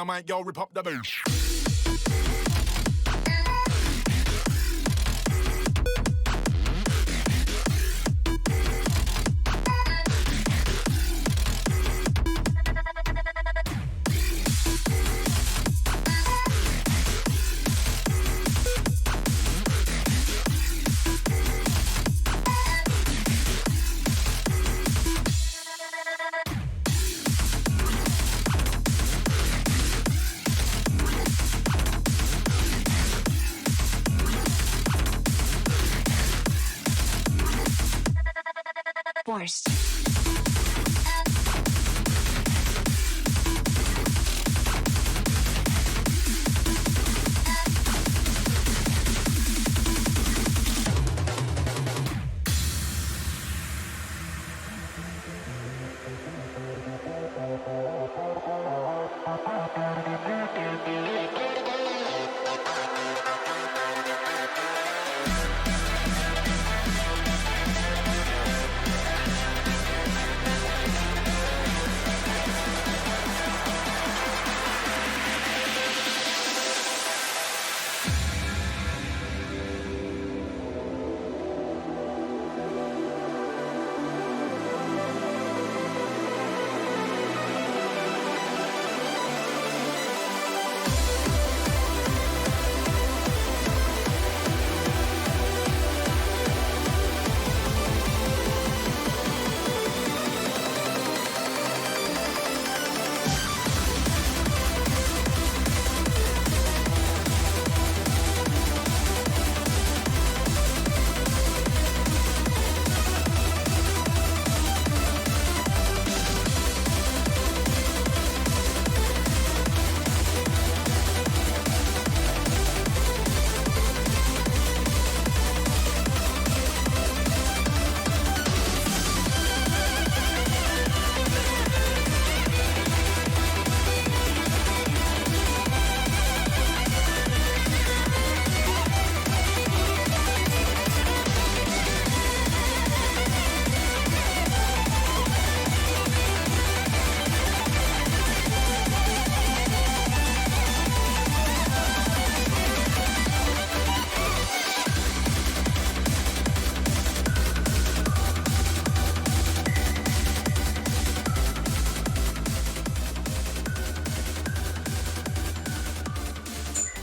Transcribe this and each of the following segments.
I might go rip up the bass. Forced.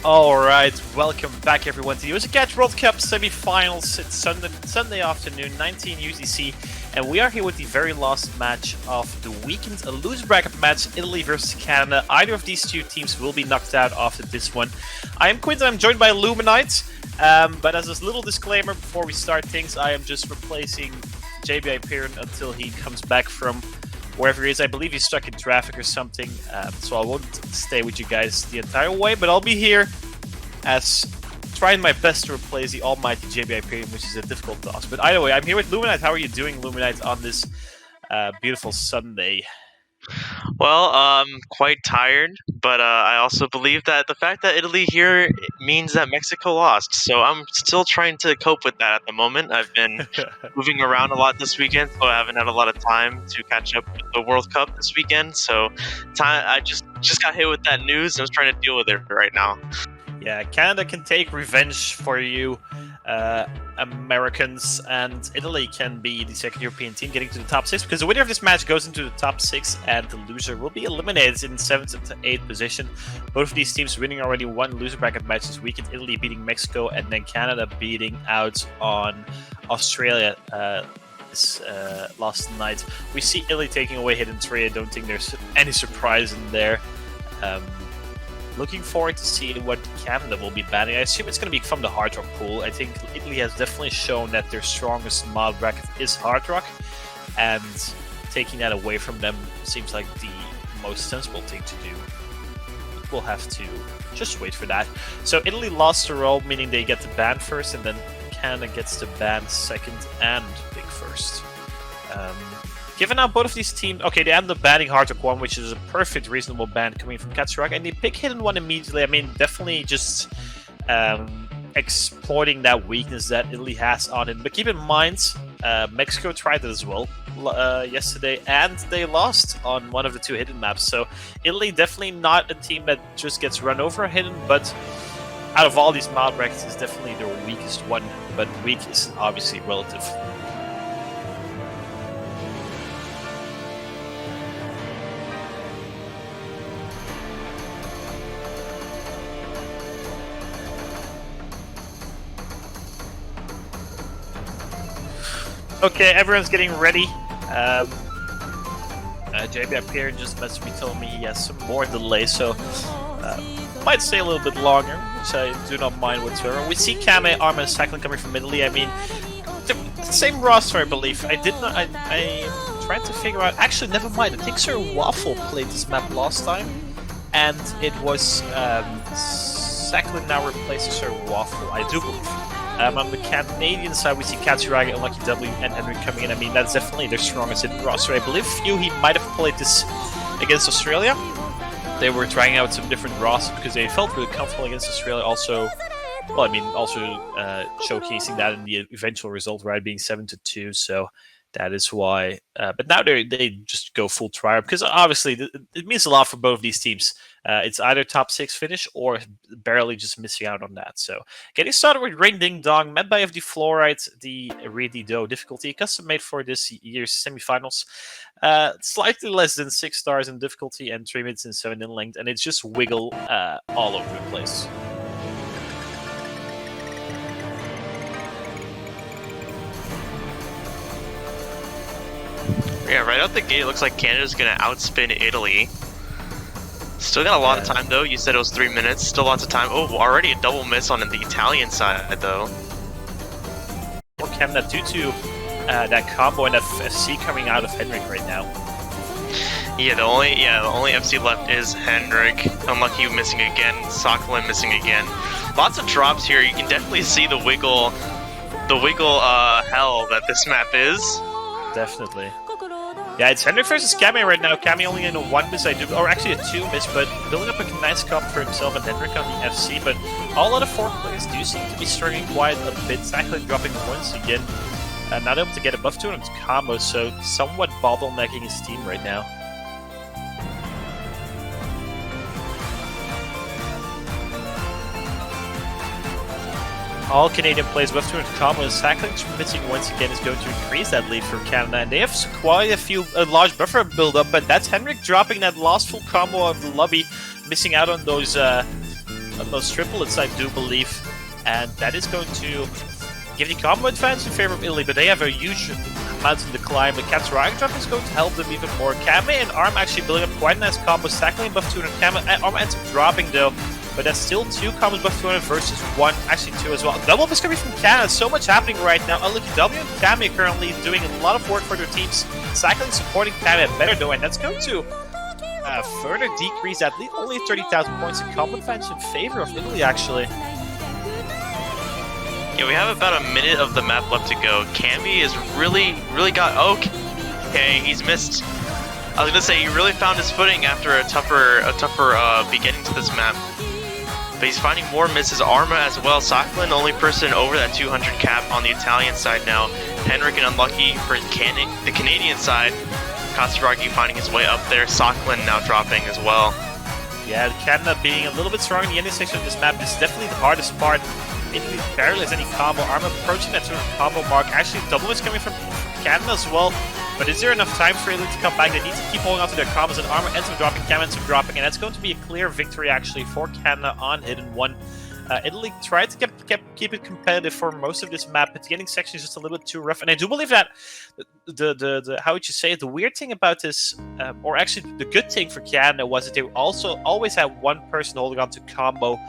Alright, welcome back everyone to the USA Catch World Cup semi-finals. It's Sunday afternoon, 19 UTC, and we are here with the very last match of the weekend, a loser bracket match, Italy versus Canada. Either of these two teams will be knocked out after this one. I am Quinten, I'm joined by Luminite, but as a little disclaimer before we start things, I am just replacing JB Hyperion until he comes back from wherever he is. I believe he's stuck in traffic or something, so I won't stay with you guys the entire way, but I'll be here as trying my best to replace the almighty JB Hyperion, which is a difficult task. But either way, I'm here with Luminite. How are you doing, Luminite, on this beautiful Sunday? Well, quite tired, but I also believe that the fact that Italy here means that Mexico lost. So I'm still trying to cope with that at the moment. I've been moving around a lot this weekend, so I haven't had a lot of time to catch up with the World Cup this weekend. So I just got hit with that news and I was trying to deal with it right now. Yeah, Canada can take revenge for you, Americans, and Italy can be the second European team getting to the top 6, because the winner of this match goes into the top 6 and the loser will be eliminated in 7th to 8th position. Both of these teams winning already one loser bracket match this weekend, Italy beating Mexico and then Canada beating out on Australia last night. We see Italy taking away Hidden Tree. I don't think there's any surprise in there. Looking forward to seeing what Canada will be banning. I assume it's going to be from the Hard Rock pool. I think Italy has definitely shown that their strongest mod bracket is Hard Rock, and taking that away from them seems like the most sensible thing to do. We'll have to just wait for that. So Italy lost the role, meaning they get the ban first, and then Canada gets the ban second and pick first. Given how both of these teams... Okay, they end up banning Hard Rock 1, which is a perfect, reasonable ban coming from Katsurac, and they pick Hidden 1 immediately. I mean, definitely just exploiting that weakness that Italy has on it. But keep in mind, Mexico tried it as well yesterday, and they lost on one of the 2 hidden maps. So Italy definitely not a team that just gets run over hidden, but out of all these mod brackets, is definitely their weakest one. But weak is obviously relative. Okay, everyone's getting ready. JB up here just messaged me, telling me he has some more delay, so might stay a little bit longer, which I do not mind whatsoever. We see Kame, Arma, and Cycling coming from Italy. I mean, the same roster, I believe. I tried to figure out. Actually, never mind. I think Sir Waffle played this map last time, and it was Cycling now replaces Sir Waffle, I do believe. On the Canadian side, we see Katsuragi, Unlucky W, and Henry coming in. I mean, that's definitely their strongest hidden roster. I believe he might have played this against Australia. They were trying out some different rosters because they felt really comfortable against Australia. Also, well, I mean, also showcasing that in the eventual result, right, being 7-2. So that is why. But now they just go full try because obviously it means a lot for both of these teams. It's either top 6 finish or barely just missing out on that. So getting started with Ring Ding Dong, met by FD Fluorite, the Reedy Doe difficulty, custom made for this year's semifinals. Slightly less than 6 stars in difficulty and 3 minutes and 7 in length, and it's just wiggle all over the place. Yeah, right out the gate, it looks like Canada's going to outspin Italy. Still got a lot of time, though. You said it was 3 minutes. Still lots of time. Oh, already a double miss on the Italian side, though. For Canada due to that combo and that FC coming out of Henrik right now. Yeah, the only FC left is Henrik. Unlucky missing again. Sokolin missing again. Lots of drops here. You can definitely see the wiggle hell that this map is. Definitely. Yeah, it's Henrik versus Kame right now. Kame only in a 1 miss, or actually a 2 miss, but building up a nice comp for himself and Henrik on the FC. But all other 4 players do seem to be struggling quite a bit. Cycling dropping points again, not able to get above 200 combos, so somewhat bottlenecking his team right now. All Canadian players with 200 combos. Cycling missing once again is going to increase that lead for Canada, and they have quite a large buffer build up. But that's Henrik dropping that last full combo of the lobby, missing out on those triplets, I do believe, and that is going to give the combo advantage in favor of Italy. But they have a huge amount in the climb. The Katsuragi drop is going to help them even more. Kame and Arm actually building up quite a nice combo, Cycling above 200. Arm ends up dropping though. But that's still 2 combos above 200 versus 1, actually 2 as well. Double is coming from Canada, so much happening right now. Unlucky W and Kame currently doing a lot of work for their teams. Cycling supporting Kame better though, and that's going to further decrease that lead. Only 30,000 points in combo advantage in favor of Italy, actually. Yeah, we have about a minute of the map left to go. Kame is really got... Okay, he's missed. I was gonna say, he really found his footing after a tougher beginning to this map. But he's finding more misses. Arma as well. Sokolin, only person over that 200 cap on the Italian side now. Henrik and Unlucky for the Canadian side. Katsuragi finding his way up there. Sokolin now dropping as well. Yeah, Canada being a little bit strong in the ending section of this map is definitely the hardest part. Italy barely has any combo. Arma approaching that sort of combo mark. Actually, double is coming from Canada as well. But is there enough time for Italy to come back? They need to keep holding on to their combos, and Arma ends up dropping, Kame ends up dropping, and that's going to be a clear victory actually for Canada on Hidden 1. Italy tried to keep it competitive for most of this map, but the ending section is just a little bit too rough. And I do believe that the how would you say it? The weird thing about this, or actually the good thing for Canada, was that they also always had one person holding on to combo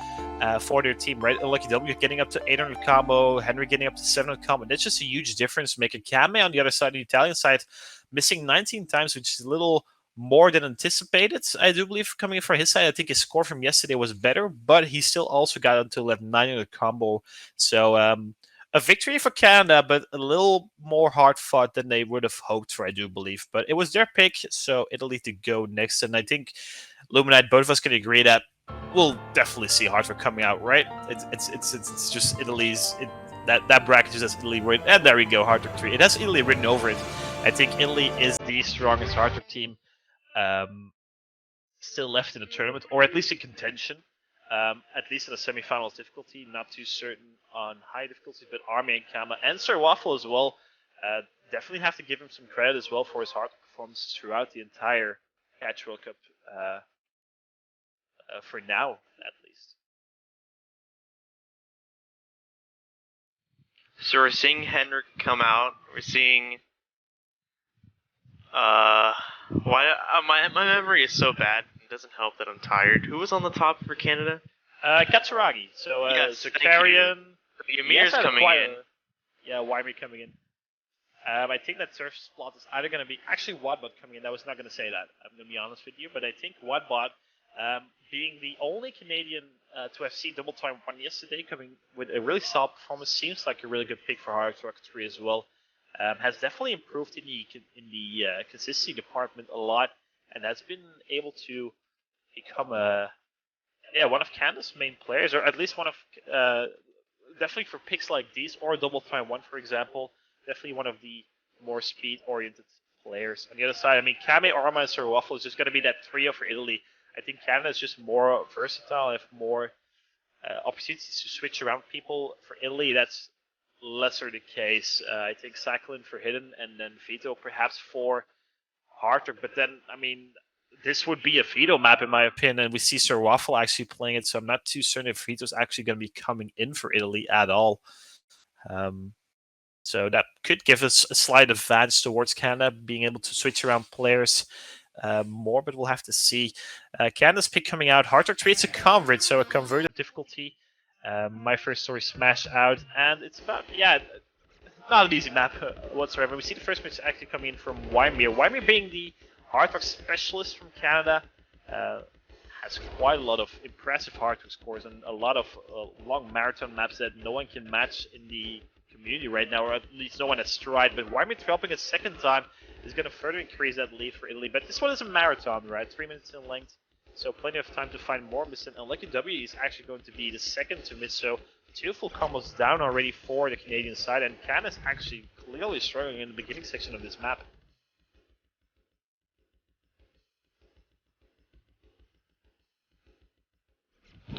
for their team, right? Lucky W getting up to 800 combo, Henry getting up to 700 combo. That's just a huge difference, making Kame on the other side, the Italian side, missing 19 times, which is a little more than anticipated. I do believe coming in from his side, I think his score from yesterday was better, but he still also got until 900 combo. So a victory for Canada, but a little more hard fought than they would have hoped for, I do believe. But it was their pick, so Italy to go next. And I think Luminite, both of us can agree that we'll definitely see Hartford coming out, right? It's just Italy's. that bracket just has Italy written, and there we go, Hardrock 3. It has Italy written over it. I think Italy is the strongest Hardrock team still left in the tournament, or at least in contention. At least in the semifinals difficulty, not too certain on high difficulty, but Army and Kama and Sir Waffle as well. Definitely have to give him some credit as well for his hard performances throughout the entire Catch World Cup, for now at least. So we're seeing Henrik come out. We're seeing. My memory is so bad. It doesn't help that I'm tired. Who was on the top for Canada? Katsuragi. So Yes, Zakarian. Ymir's coming in. Yeah, Wymer coming in. I think that Surf Spot is either going to be actually Wadbot coming in. I was not going to say that. I'm going to be honest with you, but I think Wadbot, being the only Canadian to FC Double Time 1 yesterday, coming with a really solid performance, seems like a really good pick for Hardrock 3 as well. Has definitely improved in the consistency department a lot, and has been able to become one of Canada's main players, or at least one of definitely for picks like these or Double Time 1, for example. Definitely one of the more speed-oriented players. On the other side, I mean, Kame, Arma, and Sir Waffle is just going to be that trio for Italy. I think Canada is just more versatile and have more opportunities to switch around people. For Italy, that's lesser the case. I think Sakhalin for Hidden, and then Vito perhaps for Hardrock. But then, I mean, this would be a Vito map in my opinion, and we see Sir Waffle actually playing it, so I'm not too certain if Vito's actually going to be coming in for Italy at all. So that could give us a slight advantage towards Canada, being able to switch around players more, but we'll have to see. Canada's pick coming out, Hardrock 3, it's a convert, so a converted difficulty. My first story smashed out, and it's about, not an easy map whatsoever. We see the first match actually coming in from Wymer. Wymer being the Hardrock specialist from Canada, has quite a lot of impressive Hardrock scores and a lot of long marathon maps that no one can match in the community right now, or at least no one has tried. But Wymer dropping a second time is going to further increase that lead for Italy. But this one is a marathon, right? 3 minutes in length, so plenty of time to find more miss. And Unlucky W is actually going to be the second to miss, so 2 full combos down already for the Canadian side, and Canada's actually clearly struggling in the beginning section of this map.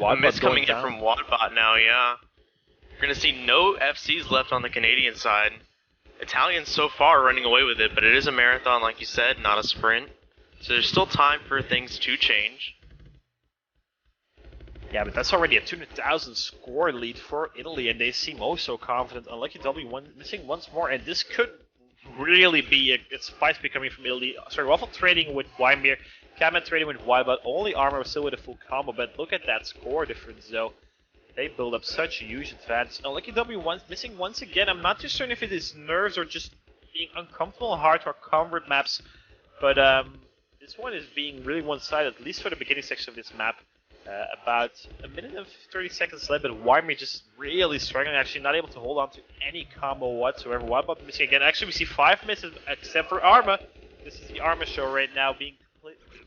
A miss coming in from Wadbot now, yeah. We're going to see no FCs left on the Canadian side. Italians so far running away with it, but it is a marathon, like you said, not a sprint. So there's still time for things to change. Yeah, but that's already a 200,000 score lead for Italy, and they seem oh so confident. Unlucky W missing once more, and this could really be a spice pick coming from Italy. Sorry, Waffle trading with Wymer, Kamen trading with Wadbot, only Armor still with a full combo, but look at that score difference though. They build up such a huge advantage. Unlucky W missing once again. I'm not too certain if it is nerves or just being uncomfortable on Hardrock convert maps, but this one is being really one-sided, at least for the beginning section of this map. About a minute and 30 seconds left, but Wymer just really struggling, actually not able to hold on to any combo whatsoever. Wadbot missing again. Actually, we see 5 misses except for Arma. This is the Arma show right now, being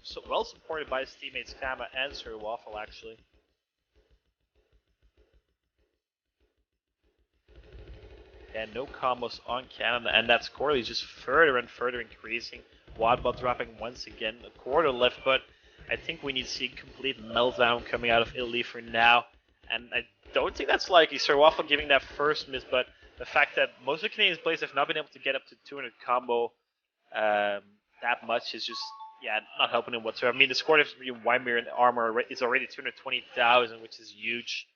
so well supported by his teammates Kama and Sir Waffle, actually. And no combos on Canada, and that score is just further and further increasing. Wadbot dropping once again, a quarter left, but I think we need to see a complete meltdown coming out of Italy for now. And I don't think that's likely. Sir Waffle giving that first miss, but the fact that most of the Canadian players have not been able to get up to 200 combo that much is just, not helping him whatsoever. I mean, the score difference between Wymer and Armor is already 220,000, which is huge.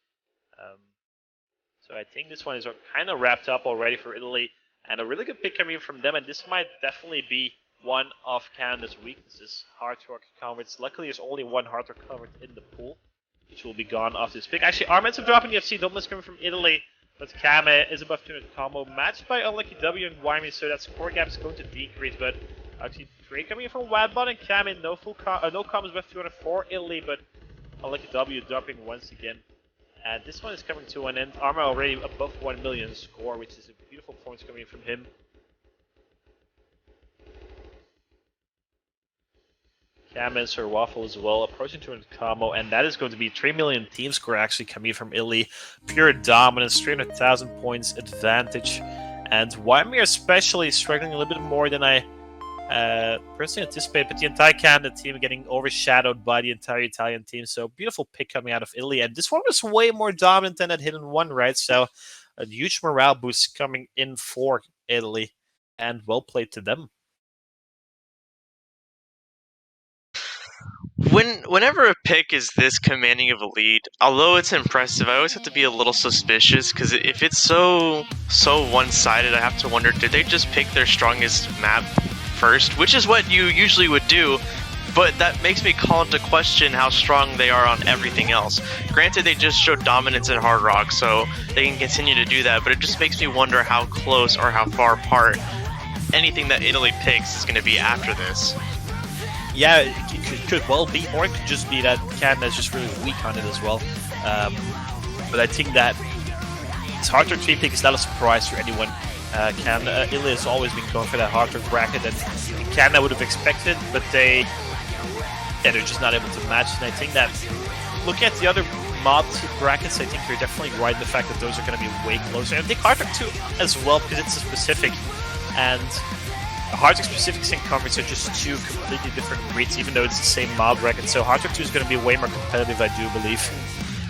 So I think this one is kind of wrapped up already for Italy, and a really good pick coming from them, and this might definitely be one of Canada's weaknesses, Hardrock converts. Luckily, there's only one Hardrock convert in the pool, which will be gone off this pick. Actually, Armens have dropped in the FC, Dominus coming from Italy, but Kame is above 200 combo, matched by Unlucky W and Wymer, so that score gap is going to decrease, but actually, 3 coming from Wadbot and Kame, no combos above 200 for Italy, but Unlucky W dropping once again. And this one is coming to an end. Arma already above 1 million score, which is a beautiful performance coming from him. Kama and Sir Waffle as well, approaching 200 combo, and that is going to be 3 million team score actually coming from Italy. Pure dominance, 300,000 points advantage, and Waimir especially struggling a little bit more than I personally anticipated, but the entire Canada team getting overshadowed by the entire Italian team, so beautiful pick coming out of Italy, and this one was way more dominant than that Hidden One, right? So a huge morale boost coming in for Italy, and well played to them. Whenever a pick is this commanding of a lead, although it's impressive, I always have to be a little suspicious, because if it's so one-sided, I have to wonder, did they just pick their strongest map first? Which is what you usually would do, but that makes me call into question how strong they are on everything else. Granted, they just showed dominance in Hard Rock, so they can continue to do that, but it just makes me wonder how close or how far apart anything that Italy picks is going to be after this. Yeah, it could well be, or it could just be that Canada's just really weak on it as well. But I think that this Hard Rock 3 pick is not a surprise for anyone. Italy has always been going for that Hard Rock bracket that Canada would have expected, but they're just not able to match. And I think that looking at the other mod brackets, I think you're definitely right in the fact that those are going to be way closer. And I think Hard Rock 2 as well, because it's a specific, and Hard Rock specifics and coverage are just two completely different breeds, even though it's the same mod bracket. So Hard Rock 2 is going to be way more competitive, I do believe.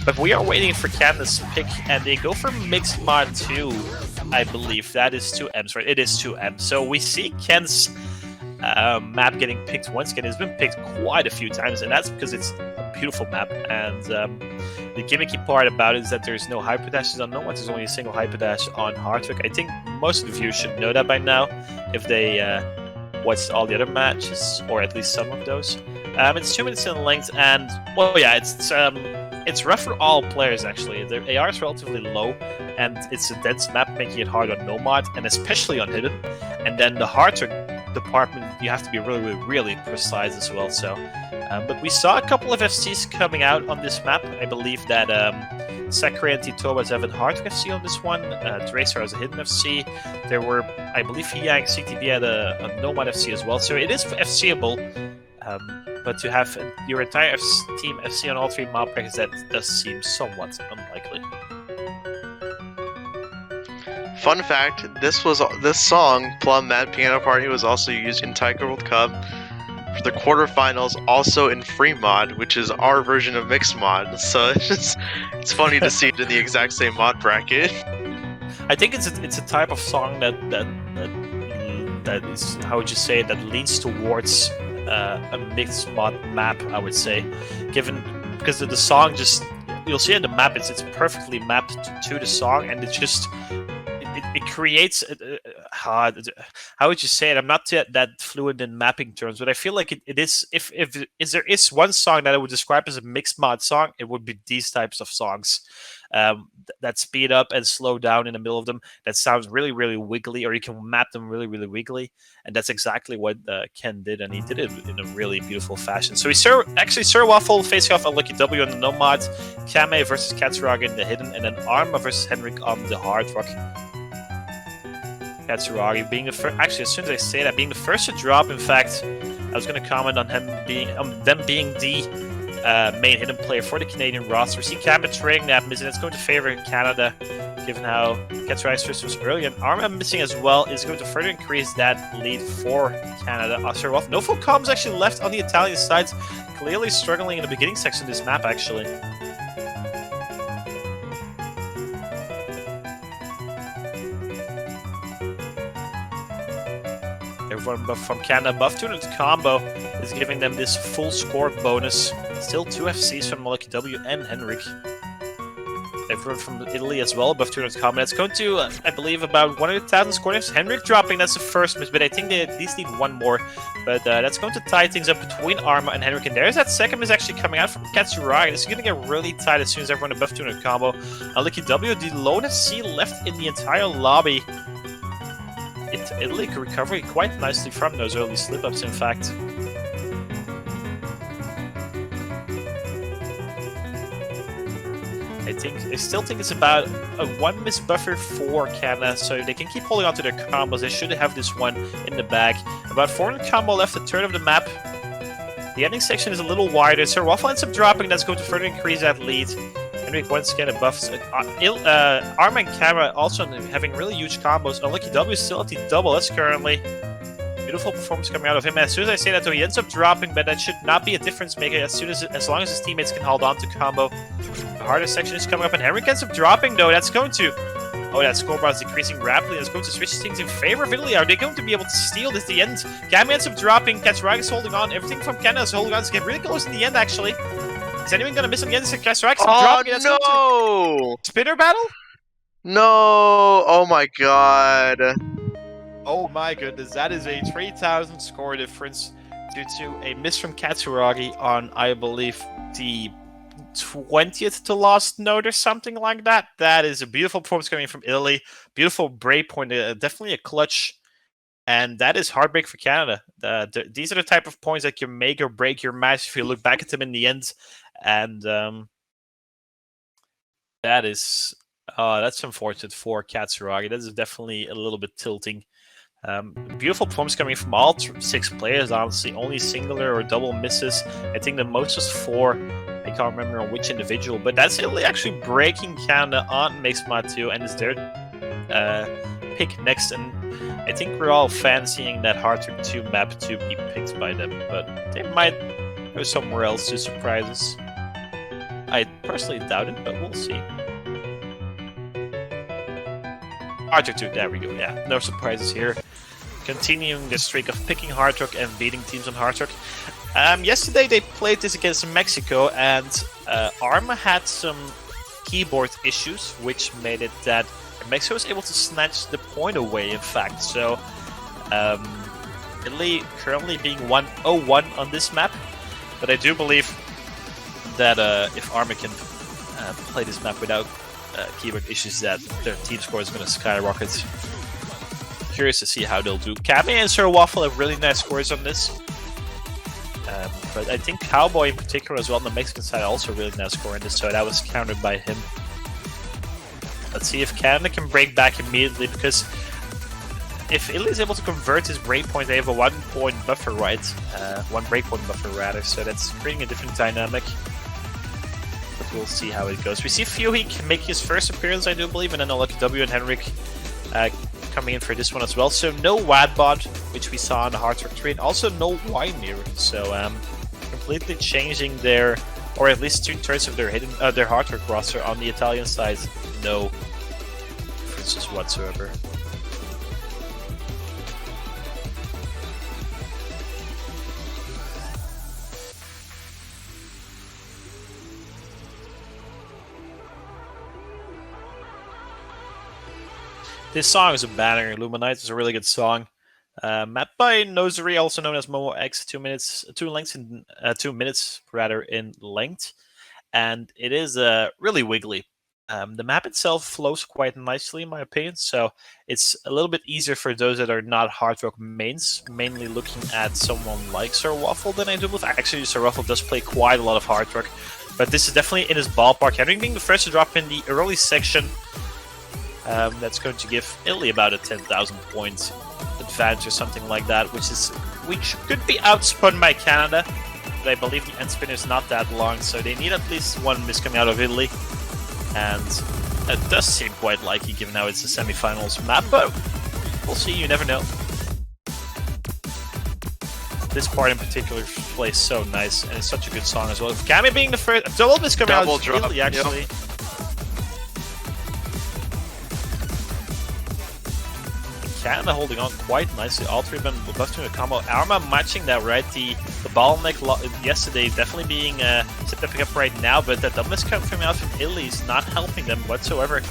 But we are waiting for Canada's pick, and they go for Mixed Mod 2, I believe. That is 2Ms, right? It is 2M. So we see Ken's map getting picked once again. It's been picked quite a few times, and that's because it's a beautiful map. And the gimmicky part about it is that there's no hyper dashes on Nomad. There's only a single hyper dash on Hard Rock. I think most of the viewers should know that by now if they watched all the other matches, or at least some of those. It's 2 minutes in length, and well, yeah, it's rough for all players actually. The AR is relatively low, and it's a dense map, making it hard on Nomad, and especially on Hidden. And then the Hard Rock department, you have to be really precise as well. So, but we saw a couple of FCs coming out on this map. I believe that Sakurai and Titoba have a Hard Rock FC on this one. Dracer has a Hidden FC. There were, I believe, Yang CTB had a Nomad FC as well. So it is FCable. But to have your entire team FC on all 3 mob brackets, that does seem somewhat unlikely. Fun fact, this song, Plum Mad Piano Party, was also used in Taika World Cup for the quarterfinals, also in Free Mod, which is our version of Mixed Mod. So it's funny to see it in the exact same mod bracket. I think it's a type of song that is, how would you say, that leans towards a mixed mod map, I would say, because the song just, you'll see in the map, it's perfectly mapped to the song, and it's just it creates how would you say it? I'm not that fluent in mapping terms, but I feel like it is, if there is one song that I would describe as a mixed mod song, it would be these types of songs that speed up and slow down in the middle of them, that sounds really wiggly, or you can map them really wiggly, and that's exactly what Ken did, and he did it in a really beautiful fashion. So Sir Waffle facing off Unlucky W on the Nomad, Kame versus Katsuragi in the Hidden, and then Arma versus Henrik on the Hard Rock. Katsuragi being the first, actually, as soon as I say that, being the first to drop. In fact, I was going to comment on them being the main hidden player for the Canadian roster. We see Kame betraying that miss, and it's going to favor Canada, given how Katsuragi's first was early, and Arma missing as well is going to further increase that lead for Canada. No full comms actually left on the Italian side, clearly struggling in the beginning section of this map, actually. Everyone from Canada above 200 combo is giving them this full score bonus. Still 2 FCs from Lucky W and Henrik. Everyone from Italy as well above 200 combo. That's going to, I believe, about 100,000 score. Henrik dropping, that's the first miss, but I think they at least need one more. But that's going to tie things up between Arma and Henrik. And there's that second miss actually coming out from Katsuragi. This is going to get really tight as soon as everyone above 200 combo. Lucky W, the lone FC left in the entire lobby. Italy could recover quite nicely from those early slip-ups, in fact. I still think it's about a 1 miss buffer for Canada, so they can keep holding on to their combos. They should have this one in the bag. About 400 combo left, a third of the map. The ending section is a little wider. Sir Waffle ends up dropping. That's going to further increase that lead. Henrik once again above. Arm and Camera also having really huge combos. Unlucky W is still at the double. That's currently beautiful performance coming out of him. As soon as I say that, though, he ends up dropping, but that should not be a difference maker. As long as his teammates can hold on to combo. The hardest section is coming up, and Henrik ends up dropping, though. That's going to. Oh, that scoreboard is decreasing rapidly. That's going to switch things in favor of Italy. Are they going to be able to steal this at the end? Gami ends up dropping. Katsuragi's is holding on. Everything from Canada is holding on. It's getting really close in the end, actually. Is anyone going to miss him again? Katsuragi's dropping. That's no! Spinner battle? No! Oh my god. Oh my goodness. That is a 3,000 score difference due to a miss from Katsuragi on, I believe, the 20th to last note or something like that. That is a beautiful performance coming from Italy. Beautiful break point, definitely a clutch, and that is heartbreak for Canada. These are the type of points that can make or break your match if you look back at them in the end, and that's unfortunate for Katsuragi. That is definitely a little bit tilting. Beautiful performance coming from all 6 players, honestly. Only singular or double misses. I think the most was 4. I can't remember on which individual, but that's Italy actually breaking Canada on Mixed Mod 2, and is their pick next. And I think we're all fancying that Hardrock 2 map to be picked by them, but they might go somewhere else to surprise us. I personally doubt it, but we'll see. Hardrock 2, there we go. Yeah, no surprises here. Continuing the streak of picking Hardrock and beating teams on Hardrock. Yesterday they played this against Mexico, and Arma had some keyboard issues, which made it that Mexico was able to snatch the point away, in fact. So, Italy currently being 1-0-1 on this map, but I do believe that if Arma can play this map without keyboard issues, that their team score is going to skyrocket. Curious to see how they'll do. Kami and Sir Waffle have really nice scores on this. But I think Cowboy in particular as well on the Mexican side also really nice score in this, so that was countered by him. Let's see if Canada can break back immediately, because if Italy is able to convert his breakpoint, they have a 1 point buffer, right? 1 breakpoint buffer rather, so that's creating a different dynamic. But we'll see how it goes. We see Fuhi can make his first appearance, I do believe, and then Unlucky W and Henrik coming in for this one as well. So no Wadbot, which we saw on the Hardrock 3, and also no Wymir. So completely changing their, or at least 2/3 of their their Hardrock roster on the Italian side. No differences whatsoever. This song is a banger. Illuminite is a really good song. Mapped by Nozeri, also known as Momo X, 2 minutes rather in length, and it is really wiggly. The map itself flows quite nicely, in my opinion, so it's a little bit easier for those that are not Hardrock mains, mainly looking at someone like Sir Waffle than I do believe. Actually, Sir Waffle does play quite a lot of Hardrock, but this is definitely in his ballpark. Henrik being the first to drop in the early section. That's going to give Italy about a 10,000 points advantage or something like that, which could be outspun by Canada, but I believe the end spin is not that long, so they need at least 1 miss coming out of Italy, and it does seem quite likely given how it's a semi-finals map, but we'll see, you never know. This part in particular plays so nice, and it's such a good song as well. Kami being the first, double miss coming out of Italy, actually. Yep. Canada holding on quite nicely. All 3 of them above to a combo. Arma matching that, right? The bottleneck yesterday definitely being set to pick up right now, but that double miss coming out from Italy is not helping them whatsoever.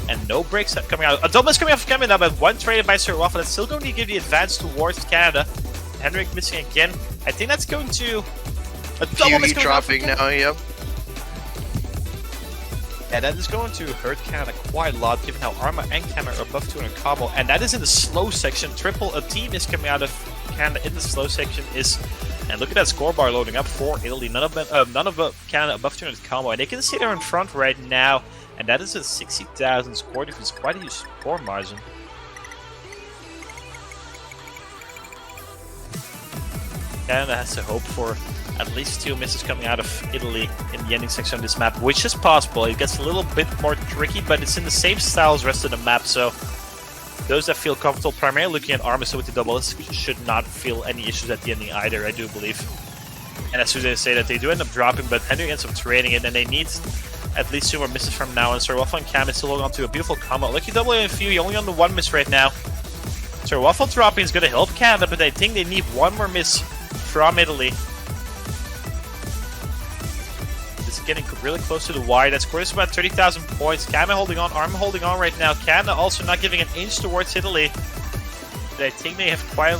And no breaks coming out. A double miss coming out from Canada, but 1 traded by Sir Waffle. That's still going to give the advance towards Canada. Henrik missing again. I think that's going to. A double miss dropping now, yep. Yeah, that is going to hurt Canada quite a lot, given how Arma and Kami are above 200 combo, and that is in the slow section. A team is coming out of Canada in the slow section and look at that scoreboard loading up for Italy. None of Canada above 200 combo, and they can see they're in front right now, and that is a 60,000 score difference, quite a huge score margin. Canada has to hope for at least 2 misses coming out of Italy in the ending section of this map, which is possible. It gets a little bit more tricky, but it's in the same style as the rest of the map, so those that feel comfortable primarily looking at Arma with the double should not feel any issues at the ending either, I do believe. And as soon as they say that, they do end up dropping, but Henry ends up trading it, and they need at least 2 more misses from now on. So Waffle and Cam is still holding on to a beautiful combo. Lucky double and Fury only on the 1 miss right now. So Waffle dropping is going to help Canada, but I think they need 1 more miss from Italy. This is getting really close to the wire. That score is about 30,000 points. Cam holding on, Arma holding on right now. Canada also not giving an inch towards Italy. But I think they have quite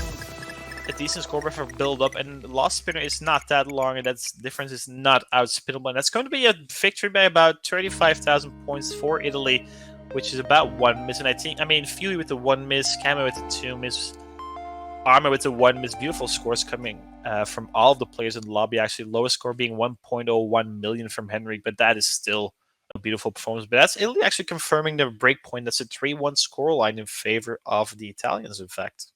a decent score for build up, and lost spinner is not that long, and that difference is not outspinnable. And that's going to be a victory by about 35,000 points for Italy, which is about 1 miss. And I mean, Fury with the 1 miss, Kama with the 2 miss, Arma with the 1 miss. Beautiful scores coming from all of the players in the lobby. Actually, lowest score being 1.01 million from Henrik, but that is still a beautiful performance. But that's Italy actually confirming their breakpoint. That's a 3-1 scoreline in favor of the Italians, in fact.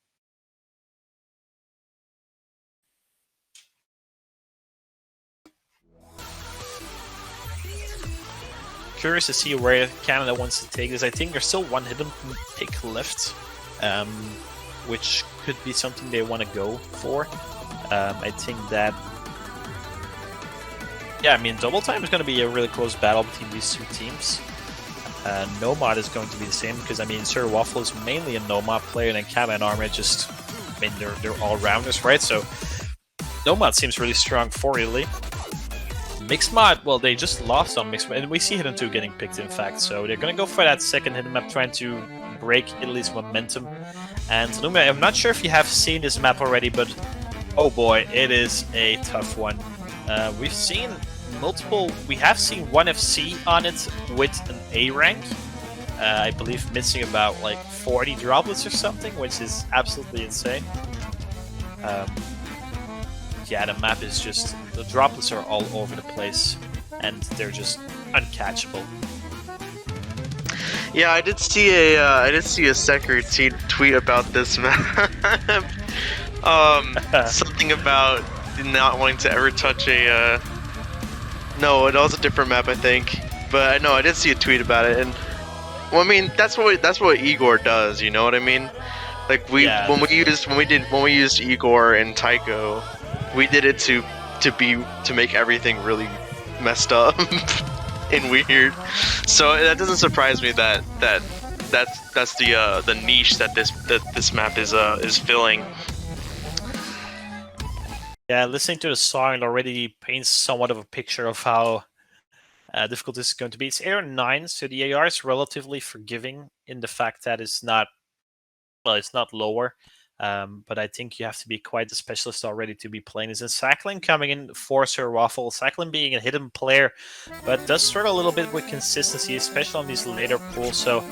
Curious to see where Canada wants to take this. I think there's still 1 hidden pick left, which could be something they want to go for. I think that, yeah, I mean, double time is going to be a really close battle between these 2 teams. Nomad is going to be the same because, I mean, Sir Waffle is mainly a Nomad player, and then Kama and Arma just, I mean, they're all rounders, right? So Nomad seems really strong for Italy. Mixed Mod, well, they just lost on Mixed Mod, and we see Hidden 2 getting picked, in fact, so they're going to go for that second Hidden map, trying to break Italy's momentum. And Luma, I'm not sure if you have seen this map already, but oh boy, it is a tough one. We've seen we have seen 1FC on it with an A rank, I believe missing about like 40 droplets or something, which is absolutely insane. Yeah, the map is just, the droplets are all over the place, and they're just uncatchable. Yeah, I did see a Secker tweet about this map. Something about not wanting to ever touch a. No, it was a different map, I think. But no, I did see a tweet about it, and well, I mean, that's what Igor does. You know what I mean? Like when we used Igor and Tycho. We did it to make everything really messed up and weird. So that doesn't surprise me that's the niche that this map is filling. Yeah, listening to the song it already paints somewhat of a picture of how difficult this is going to be. It's AR 9, so the AR is relatively forgiving in the fact that it's not lower. But I think you have to be quite the specialist already to be playing this. And Sacklin coming in for Sir Waffle. Sacklin being a hidden player, but does struggle a little bit with consistency, especially on these later pools. So,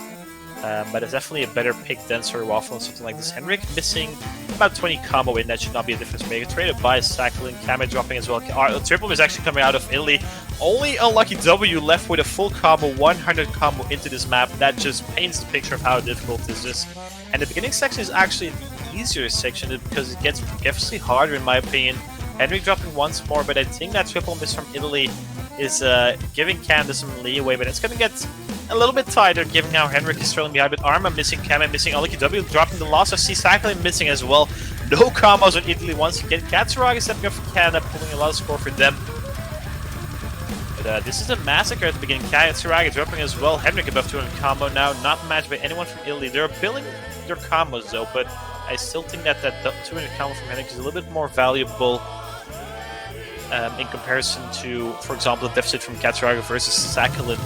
but it's definitely a better pick than Sir Waffle and something like this. Henrik missing about 20 combo in. That should not be a difference maker. Traded by Sacklin. Kama dropping as well. Triple is actually coming out of Italy. Only a Lucky W left with a full combo, 100 combo into this map. That just paints the picture of how difficult this is. And the beginning section is actually easier section because it gets progressively harder in my opinion. Henrik dropping once more, but I think that triple miss from Italy is giving Canada some leeway, but it's going to get a little bit tighter given how Henrik is trailing behind. But Arma missing, Kama missing, Aliki W dropping the loss of C Cycling missing as well. No combos on Italy once again. Katsuragi stepping up for Canada, pulling a lot of score for them. But this is a massacre at the beginning. Katsuragi dropping as well. Henrik above 200 combo now, not matched by anyone from Italy. They're building their combos though, but I still think that 200 combo from Henrik is a little bit more valuable in comparison to, for example, the deficit from Katsuragi versus Sakhalin.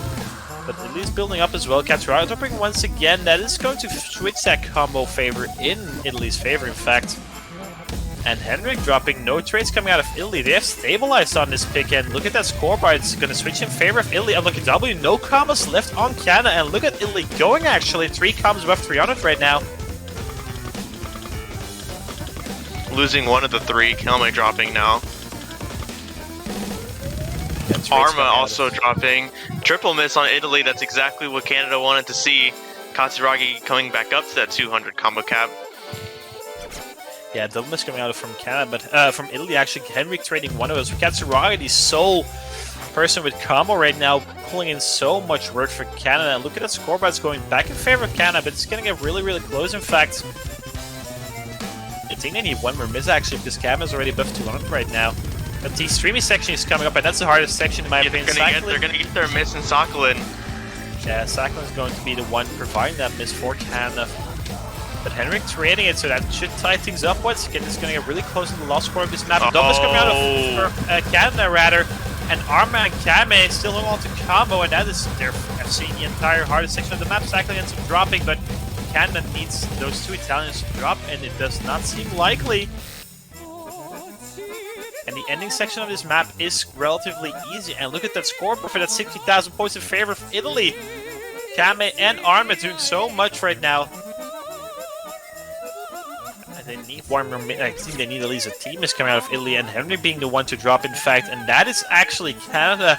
But at least building up as well. Katsuragi dropping once again. That is going to switch that combo favor in Italy's favor, in fact. And Henrik dropping no trades coming out of Italy. They have stabilized on this pick, and look at that scoreboard. It's going to switch in favor of Italy. And look at W, no combos left on Canada. And look at Italy going, actually. 3 combos above 300 right now. Losing one of the 3, Kelme dropping now. Arma also dropping. Triple miss on Italy, that's exactly what Canada wanted to see. Katsuragi coming back up to that 200 combo cap. Yeah, double miss coming out from Canada, but from Italy actually. Henrik trading one of those. We got Suraga, the sole person with combo right now, pulling in so much work for Canada. Look at that scoreboard, it's going back in favor of Canada, but it's going to get really, really close. In fact, I think they need one more miss actually, because Canada's already buffed 200 right now. But the streamy section is coming up, and that's the hardest section in my opinion. They're gonna get their miss in Sakhalin. Yeah, Sakhalin's going to be the one providing that miss for Canada. But Henrik trading it, so that should tie things up once again. It's going to get really close to the last score of this map. Doubles coming out of Canada, rather. And Arma and Kame still holding on to combo, and that is their FC the entire hardest section of the map. Sakhalin ends up dropping, but Canada needs those two Italians to drop, and it does not seem likely. And the ending section of this map is relatively easy. And look at that scoreboard for that 60,000 points in favor of Italy. Kame and Arma doing so much right now. And they need one more. I think they need at least a team is coming out of Italy, and Henry being the one to drop, in fact. And that is actually Canada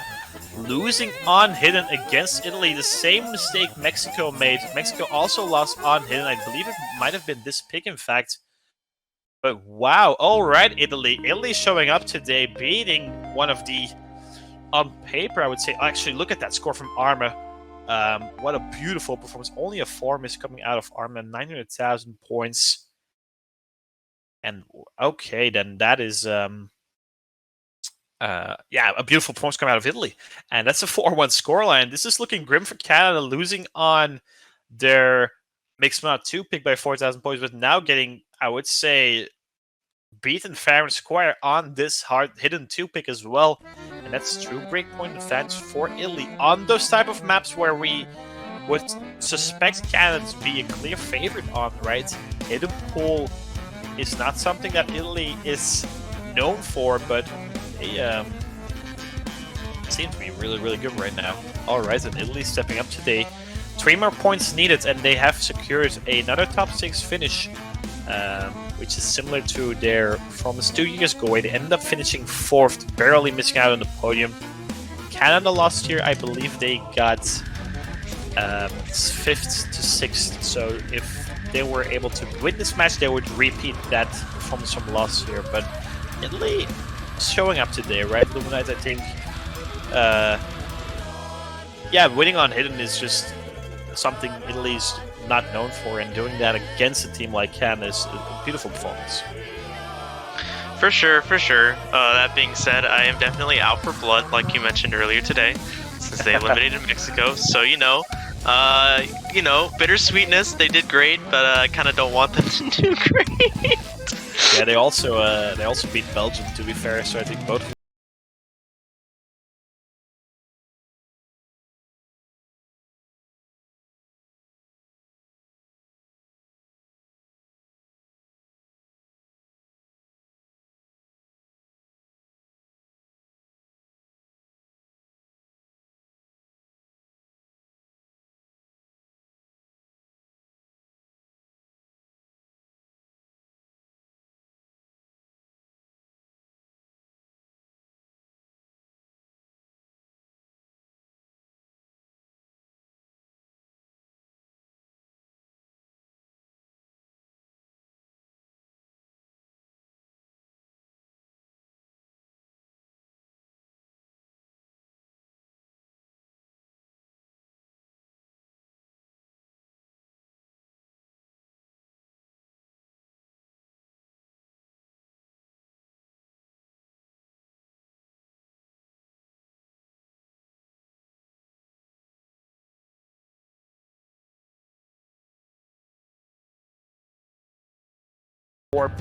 losing on Hidden against Italy. The same mistake Mexico made. Mexico also lost on Hidden. I believe it might have been this pick, in fact. But wow, alright, Italy. Italy showing up today, beating one of the, on paper, I would say, actually, look at that score from Arma. What a beautiful performance. Only a 4 miss coming out of Arma, 900,000 points. And okay, then that is, yeah, a beautiful performance coming out of Italy. And that's a 4-1 scoreline. This is looking grim for Canada, losing on their Mixed Mod 2 pick by 4,000 points, but now getting, I would say, beaten fair and square on this hard Hidden 2 pick as well. And that's true breakpoint advantage for Italy on those type of maps where we would suspect Canada to be a clear favorite on, right? Hidden pool is not something that Italy is known for, but they seem to be really, really good right now. Alright, and Italy stepping up today. 3 more points needed, and they have secured another top 6 finish, which is similar to their performance 2 years ago, where they ended up finishing 4th, barely missing out on the podium. Canada last year, I believe they got 5th to 6th, so if they were able to win this match, they would repeat that performance from last year. But Italy showing up today, right? Luminite, I think. Yeah, winning on Hidden is just something Italy's not known for, and doing that against a team like Canada is a beautiful performance. For sure, for sure. That being said, I am definitely out for blood, like you mentioned earlier today, since they eliminated Mexico. So bittersweetness. They did great, but I kind of don't want them to do great. Yeah, they also beat Belgium, to be fair. So I think both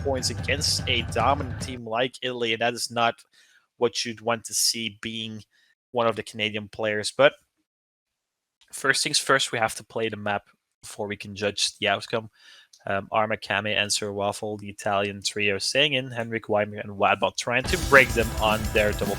points against a dominant team like Italy, and that is not what you'd want to see being one of the Canadian players. But first things first, we have to play the map before we can judge the outcome. Arma, Kame, and Sir Waffle, the Italian trio, staying in. Henrik, Weimer, and Wadbot trying to break them on their double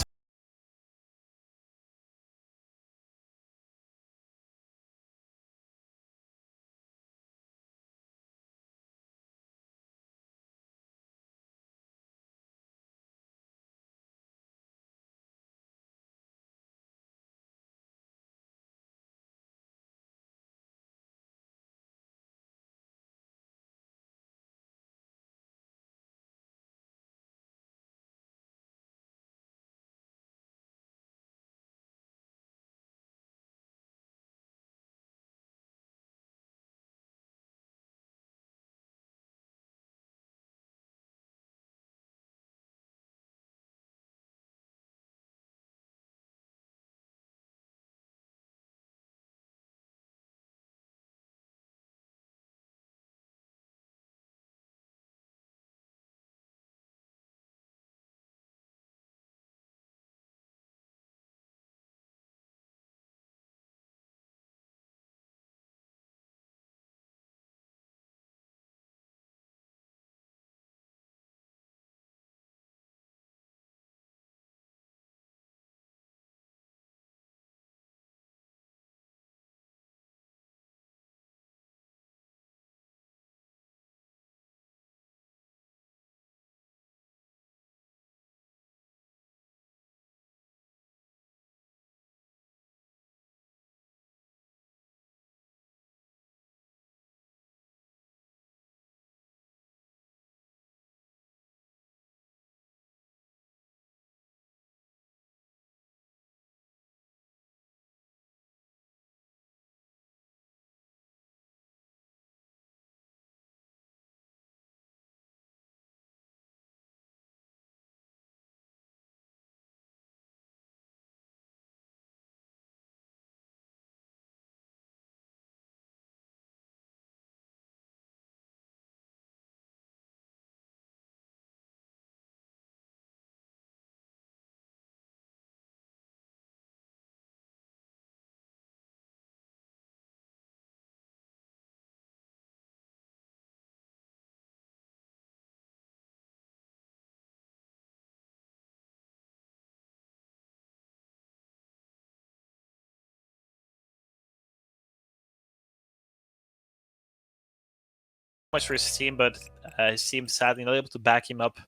much for his team, but his team sadly not able to back him up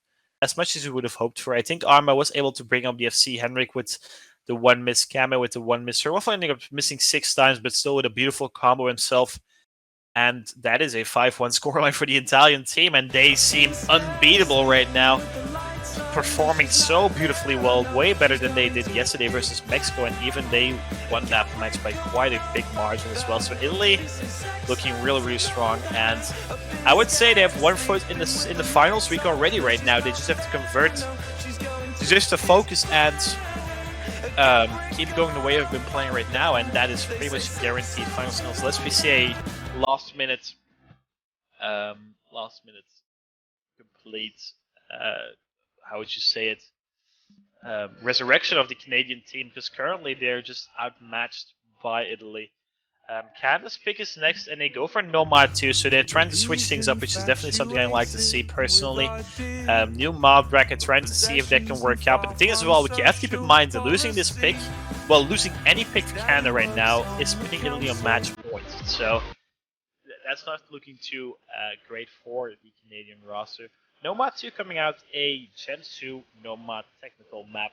as much as we would have hoped for. I think Arma was able to bring up the FC. Henrik with the one miss, Kame with the one miss. Serwaffle ending up missing 6 times, but still with a beautiful combo himself. And that is a 5-1 scoreline for the Italian team, and they seem unbeatable right now. Performing so beautifully well, way better than they did yesterday versus Mexico, and even they won that match by quite a big margin as well. So Italy looking really strong, and I would say they have 1 foot in the finals week already right now. They just have to convert, just to focus and keep going the way they've been playing right now, and that is pretty much guaranteed finals. So let's see a last minute complete. How would you say it? Resurrection of the Canadian team, because currently they're just outmatched by Italy. Canada's pick is next, and they go for Nomad too, so they're trying to switch things up, which is definitely something I like to see personally. New mod bracket, trying to see if that can work out. But the thing as well, we have to keep in mind that losing this pick, well, losing any pick for Canada right now is putting Italy on match points. So that's not looking too great for the Canadian roster. Nomad 2 coming out, a Gen 2 Nomad technical map.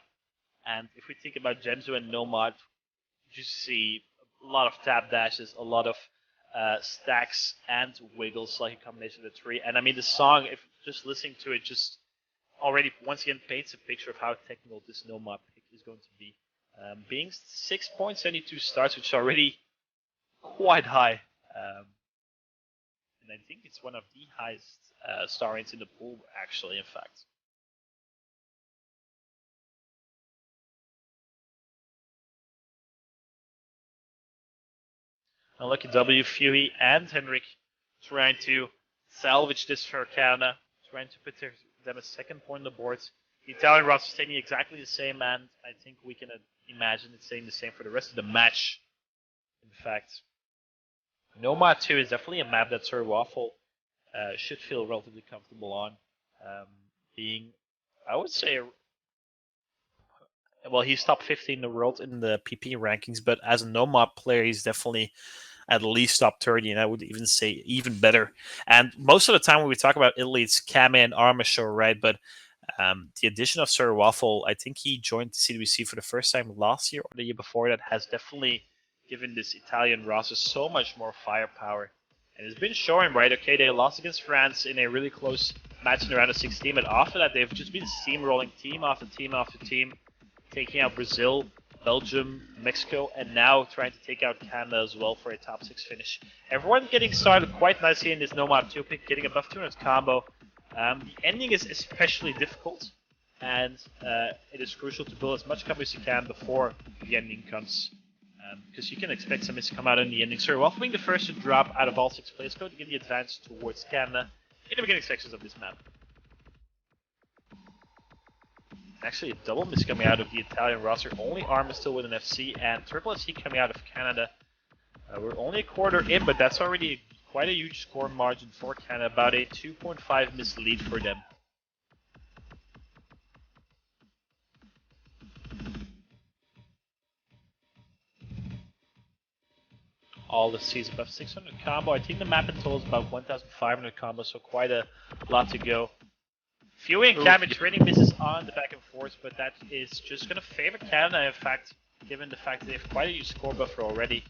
And if we think about Gen 2 and Nomad, you see a lot of tap dashes, a lot of stacks and wiggles, like a combination of the 3. And I mean, the song, if just listening to it, just already once again paints a picture of how technical this Nomad pick is going to be. Being 6.72 stars, which is already quite high. And I think it's one of the highest star rates in the pool, actually, in fact. Unlucky W, Fury, and Henrik trying to salvage this for Canada, trying to put them a 2nd point on the board. The Italian roster is taking exactly the same, and I think we can imagine it staying the same for the rest of the match, in fact. Nomad 2 is definitely a map that Serwaffle should feel relatively comfortable on. Being, I would say, well, he's top 15 in the world in the PP rankings, but as a Nomad player, he's definitely at least top 30, and I would even say even better. And most of the time when we talk about Italy, it's Kame and Arma show, right? But the addition of Serwaffle, I think he joined the CWC for the first time last year or the year before that, has definitely given this Italian roster so much more firepower. And it's been showing, right? Okay, they lost against France in a really close match in the round of 16, but after that, they've just been steamrolling team after team after team, taking out Brazil, Belgium, Mexico, and now trying to take out Canada as well for a top 6 finish. Everyone getting started quite nicely in this Nomad 2 pick, getting above 200 combo. The ending is especially difficult, and it is crucial to build as much combo as you can before the ending comes. Because you can expect some miss to come out in the ending. Serwaffle being the first to drop out of all 6 players, going to give the advantage towards Canada in the beginning sections of this map. Actually, a double miss coming out of the Italian roster. Only Arma still with an FC, and Triple FC coming out of Canada. We're only a quarter in, but that's already quite a huge score margin for Canada. About a 2.5 miss lead for them. All the C's above 600 combo. I think the map in total is about 1,500 combo, so quite a lot to go. Fury and Kame trading misses on the back and forth, but that is just going to favor Canada, in fact, given the fact that they have quite a huge score buffer already.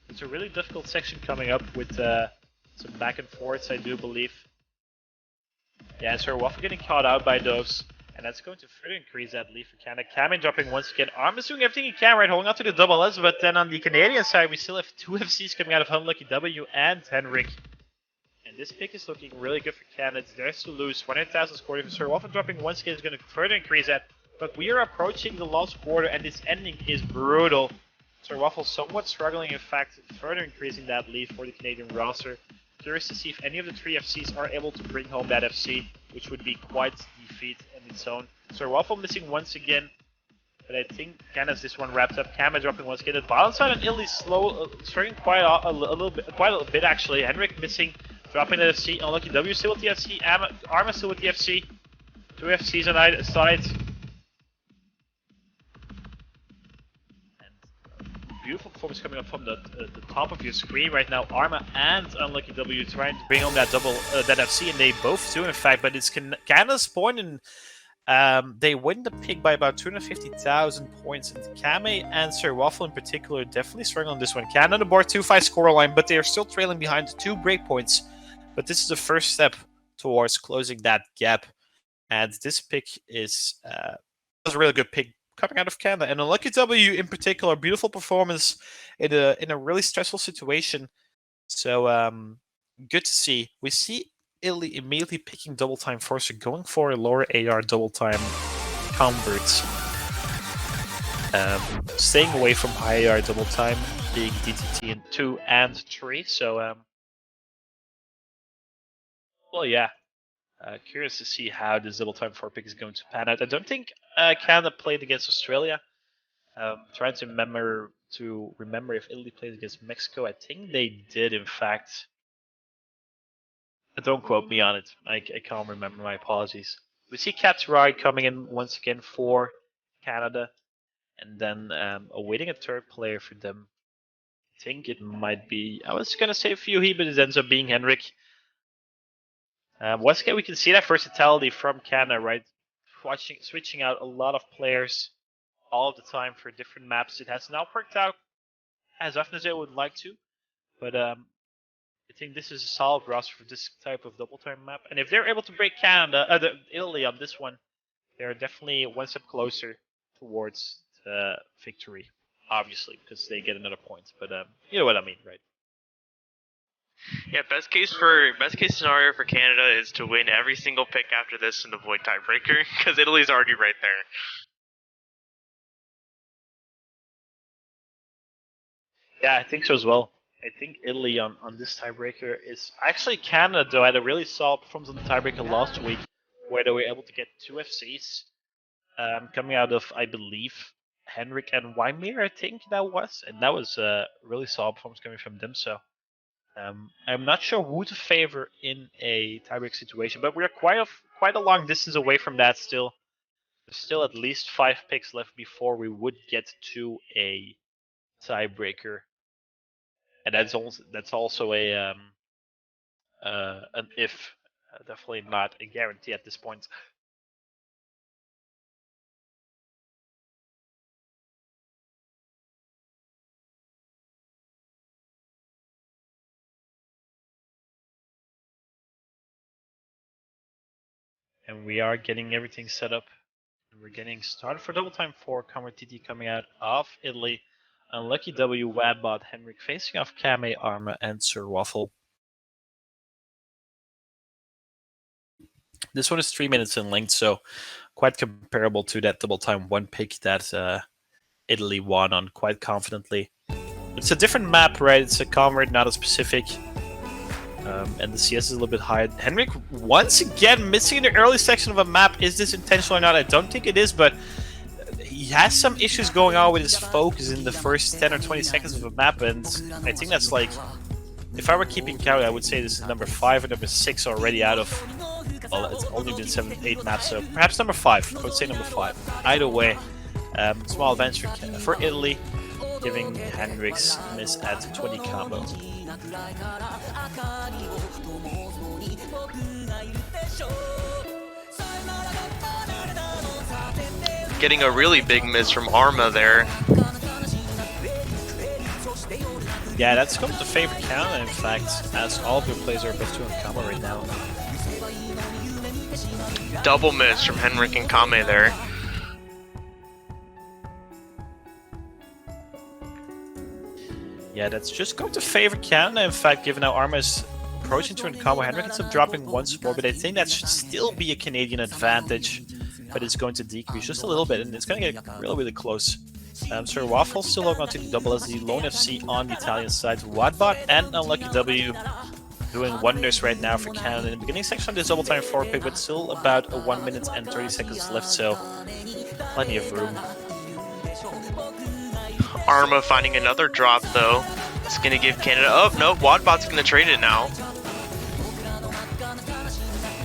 It's a really difficult section coming up with some back and forths, I do believe. Yeah, so Serwaffle getting caught out by those. And that's going to further increase that lead for Canada. Kame dropping once again. Arma's doing everything he can, right? Holding on to the double S, but then on the Canadian side, we still have 2 FCs coming out of Unlucky W and Henrik. And this pick is looking really good for Canada. It's theirs to lose. 100,000 scoring for Serwaffle dropping once again is going to further increase that. But we are approaching the last quarter, and this ending is brutal. Serwaffle somewhat struggling, in fact, further increasing that lead for the Canadian roster. Curious to see if any of the 3 FCs are able to bring home that FC, which would be quite the feat in its own. Serwaffle missing once again, but I think Canada's this one wrapped up. Kame dropping once again. The bottom side on Italy slow, struggling quite a little bit actually. Henrik missing, dropping the FC. Unlucky W still with the FC. Arma still with the FC. 2 FCs on either side. beautiful performance coming up from the top of your screen right now. Arma and Unlucky W trying to bring home that double, that FC, and they both do in fact, but it's Canada's point, and they win the pick by about 250,000 points. And Kame and Sir Waffle in particular definitely struggling on this one. Canada on the board 2-5 scoreline, but they are still trailing behind 2 breakpoints. But this is the first step towards closing that gap. And this pick was a really good pick coming out of Canada. And Unlucky W in particular, beautiful performance in a really stressful situation. So good to see. We see Italy immediately picking double time Forcer, going for a lower AR double time converts. Staying away from high AR double time, being DTT in 2 and 3. So well, yeah. Curious to see how this double time 4 pick is going to pan out. I don't think Canada played against Australia. Trying to remember if Italy played against Mexico. I think they did, in fact. Don't quote me on it. I can't remember. My apologies. We see Katsurai coming in once again for Canada, and then awaiting a third player for them. I think it might be. I was gonna say Fuhi, but it ends up being Henrik. Once again, we can see that versatility from Canada, right? Switching out a lot of players all the time for different maps. It has not worked out as often as they would like to, but I think this is a solid roster for this type of double time map. And if they're able to break Italy on this one, they're definitely one step closer towards the victory. Obviously, because they get another point. But you know what I mean, right? Yeah, best case scenario for Canada is to win every single pick after this and avoid tiebreaker, because Italy's already right there. Yeah, I think so as well. I think Italy on this tiebreaker is actually Canada, though, had a really solid performance on the tiebreaker last week, where they were able to get 2 FCs coming out of, I believe, Henrik and Wymir, I think that was, and that was a really solid performance coming from them. So I'm not sure who to favor in a tiebreak situation, but we're quite a long distance away from that still. There's still at least 5 picks left before we would get to a tiebreaker. And that's also an if, definitely not a guarantee at this point. And we are getting everything set up. We're getting started for double time 4. Comrade TT coming out of Italy. Unlucky W, Wadbot, Henrik facing off Kame, Arma, and Sir Waffle. This one is 3 minutes in length, so quite comparable to that double time 1 pick that Italy won on quite confidently. It's a different map, right? It's a Comrade, not a specific. And the CS is a little bit high. Henrik once again missing in the early section of a map. Is this intentional or not? I don't think it is, but he has some issues going on with his focus in the first 10 or 20 seconds of a map, and I think that's like, if I were keeping count, I would say this is number 5 or number 6 already out of, well, it's only been 7-8 maps, so perhaps number 5. I would say number 5. Either way, small advantage for Italy, giving Henrik's miss at 20 combo. Getting a really big miss from Arma there. Yeah, that's going to favor Canada, in fact, as all of their players are above 2 in combo right now. Double miss from Henrik and Kame there. Yeah, that's just going to favor Canada, in fact, given how Arma is approaching 2 in combo. Henrik ends up dropping once more, but I think that should still be a Canadian advantage. But it's going to decrease just a little bit, and it's going to get really, really close. Sir Waffle still holding on to the double as the lone FC on the Italian side. Wadbot and Unlucky W doing wonders right now for Canada. In the beginning section of this double time 4 pick, but still about 1 minute and 30 seconds left, so plenty of room. Arma finding another drop though. It's going to give Canada... Oh, no, Wadbot's going to trade it now.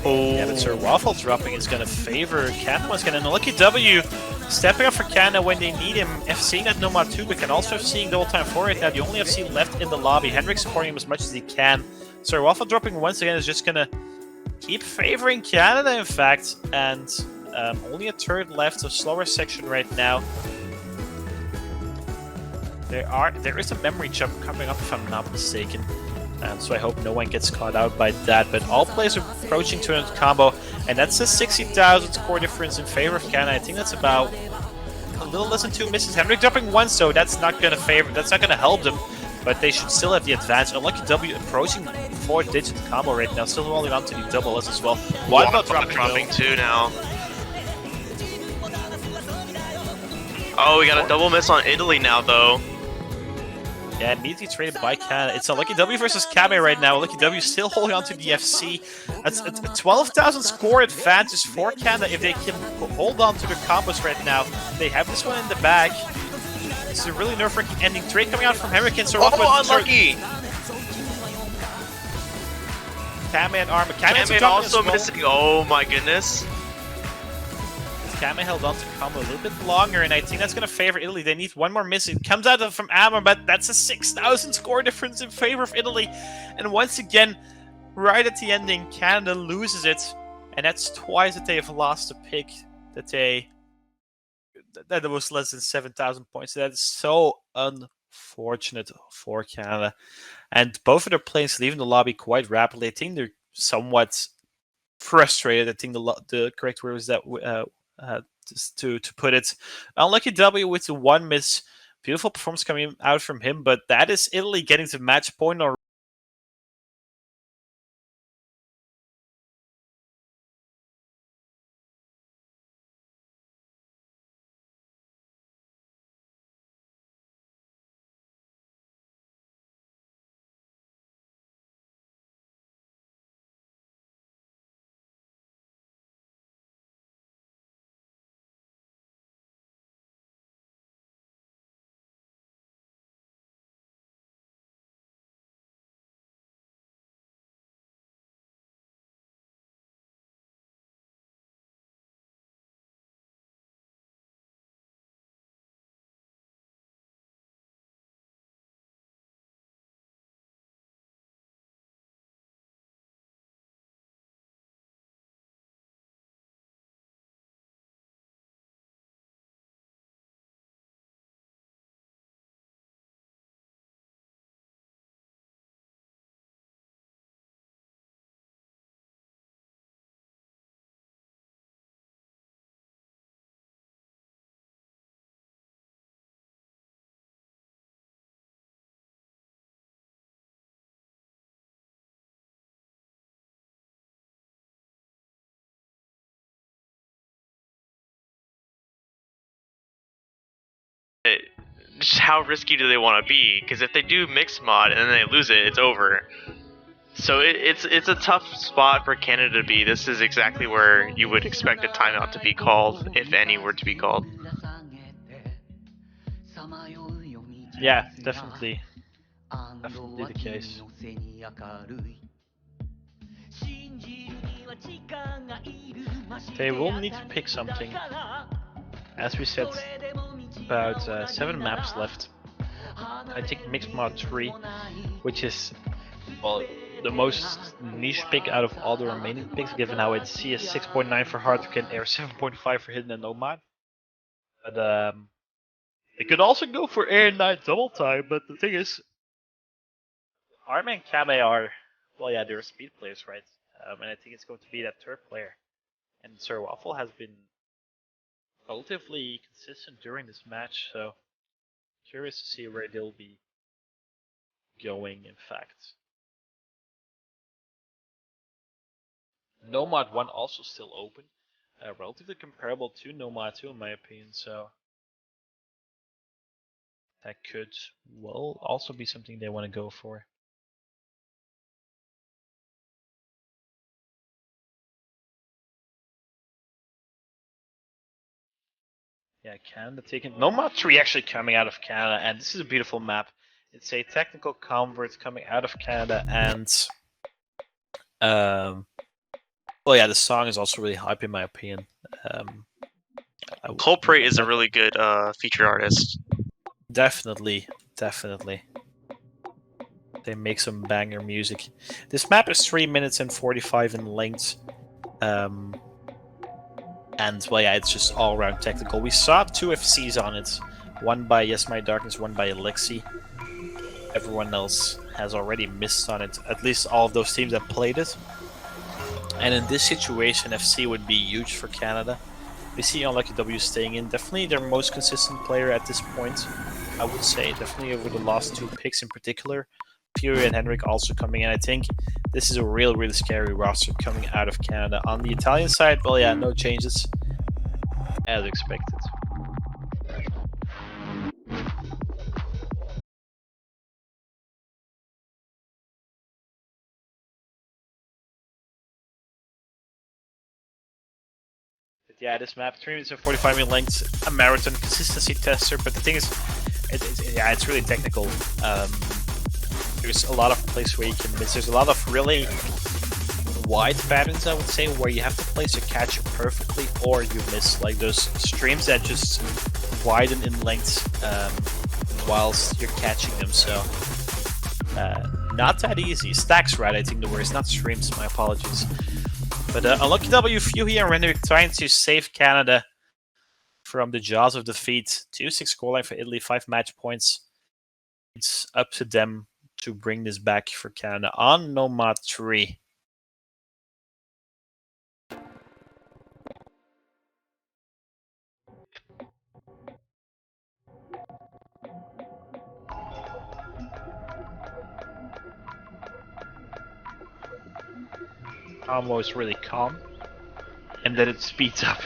Oh. Yeah, but Sir Waffle dropping is going to favor Canada once again. And Unlucky W stepping up for Canada when they need him. FCing that Nomad too, but can also FCing double time for it. Now the only FC left in the lobby. Hendrik supporting him as much as he can. So Waffle dropping once again is just gonna keep favoring Canada, in fact, and only a third left, so slower section right now. There is a memory jump coming up if I'm not mistaken, so I hope no one gets caught out by that. But all players are approaching 200 combo, and that's a 60,000 score difference in favor of Canada. I think that's about a little less than 2 misses. Hendrik dropping once, so that's not gonna help them. But they should still have the advantage. Unlucky W approaching 4-digit combo right now, still holding on to the double S as well. Wildbot dropping 2 now. Oh, we got a double miss on Italy now, though. Yeah, immediately traded by Canada. It's a Lucky W versus Kame right now. Lucky W still holding on to the FC. That's a 12,000 score advantage for Canada if they can hold on to their combos right now. They have this one in the bag. This is a really nerve-wracking ending. Trade coming out from Hurricane. Oh, unlucky! Kame and Arma. Kame also missing. Oh my goodness. Kame held on to combo a little bit longer, and I think that's going to favor Italy. They need one more miss. It comes out from Arma, but that's a 6,000 score difference in favor of Italy. And once again, right at the ending, Canada loses it. And that's twice that they have lost a pick that was less than 7,000 points. That is so unfortunate for Canada. And both of their players leaving the lobby quite rapidly. I think they're somewhat frustrated. I think the correct word was that just to put it. Unlucky W with the one miss. Beautiful performance coming out from him, but that is Italy getting to match point already. How risky do they want to be? Because if they do mixed mod and then they lose it, it's over. So it's a tough spot for Canada to be. This is exactly where you would expect a timeout to be called, if any were to be called. Yeah, definitely. Definitely the case. They will need to pick something. As we said, about 7 maps left. I think Mixed Mod 3, which is, well, the most niche pick out of all the remaining picks, given how it's CS 6.9 for hard to get air, 7.5 for hidden and nomad. But they could also go for air 9 double time, but the thing is, Arma and Kame are, well, yeah, they're speed players, right? And I think it's going to be that third player. And Sir Waffle has been relatively consistent during this match, so curious to see where they'll be going, in fact. Nomad 1 also still open, relatively comparable to Nomad 2 in my opinion, so that could, well, also be something they want to go for. Yeah, Canada taking Nomad 3 actually coming out of Canada, and this is a beautiful map. It's a technical convert coming out of Canada, and well, yeah, the song is also really hype in my opinion. Culprit is a really good featured artist. Definitely, definitely. They make some banger music. This map is 3 minutes and 45 in length. And well, yeah, it's just all around technical. We saw 2 FCs on it. One by Yes My Darkness, one by Alexi. Everyone else has already missed on it. At least all of those teams that played it. And in this situation, FC would be huge for Canada. We see Unlucky W staying in. Definitely their most consistent player at this point, I would say. Definitely over the last 2 picks in particular. Fury and Henrik also coming in. I think this is a really scary roster coming out of Canada. On the Italian side, well, yeah, no changes as expected. But yeah, this map, 3 minutes and 45 minute length, a marathon consistency tester. But the thing is, it's really technical. There's a lot of places where you can miss. There's a lot of really wide patterns, I would say, where you have to place your catch perfectly or you miss. Like those streams that just widen in length whilst you're catching them. So not that easy. Stacks, right? I think the word is not streams. My apologies. But Unlucky W, Fury and Renner trying to save Canada from the jaws of defeat. 2-6 scoreline for Italy, 5 match points. It's up to them to bring this back for Canada on Nomad 3. Combo is really calm, and then it speeds up.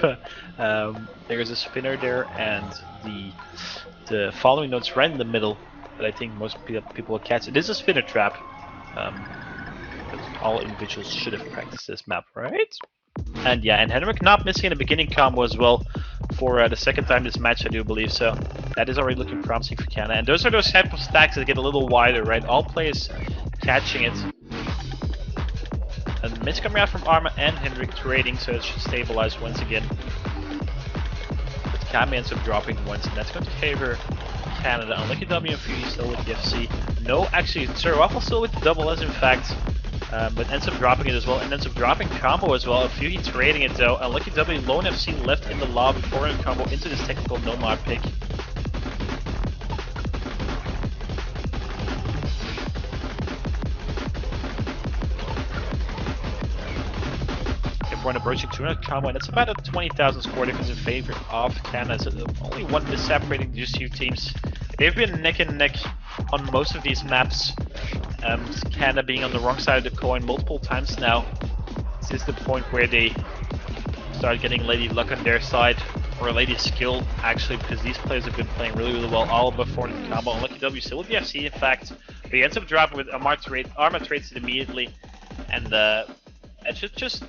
There's a spinner there, and the following notes right in the middle. But I think most people will catch it. It is a spinner trap. But all individuals should have practiced this map, right? And yeah, and Henrik not missing in the beginning combo as well for the second time this match, I do believe. So that is already looking promising for Canada. And those are those type of stacks that get a little wider, right? All players catching it. And miss coming out from Arma and Henrik trading, so it should stabilize once again. But Kami ends up dropping once, and that's going to favor Canada. Unlucky W and Fury still with the FC. No, actually, Sir Waffle still with the double S in fact. But ends up dropping it as well, and ends up dropping combo as well. Fury trading it though. Unlucky W, lone FC left in the lobby for a combo into this technical Nomad pick. Everyone approaching 200 combo, and it's about a 20,000 score difference in favor of Canada. So only one miss separating these 2 teams. They've been neck and neck on most of these maps. Canada being on the wrong side of the coin multiple times now. This is the point where they start getting Lady Luck on their side, or Lady Skill actually, because these players have been playing really well. All above 400 combo. Unlucky W still with the FC in fact, but he ends up dropping with Arma trades it immediately, and it should just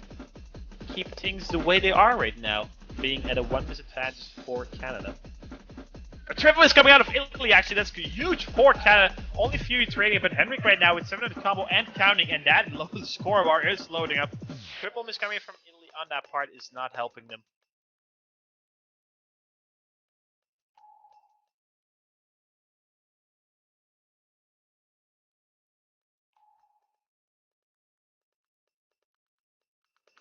keep things the way they are right now, being at a 1 disadvantage for Canada. A triple is coming out of Italy, actually. That's huge for Canada. Only Fury trading, but Henrik right now with 700 combo and counting, and that score bar is loading up. Triple miss coming from Italy on that part is not helping them.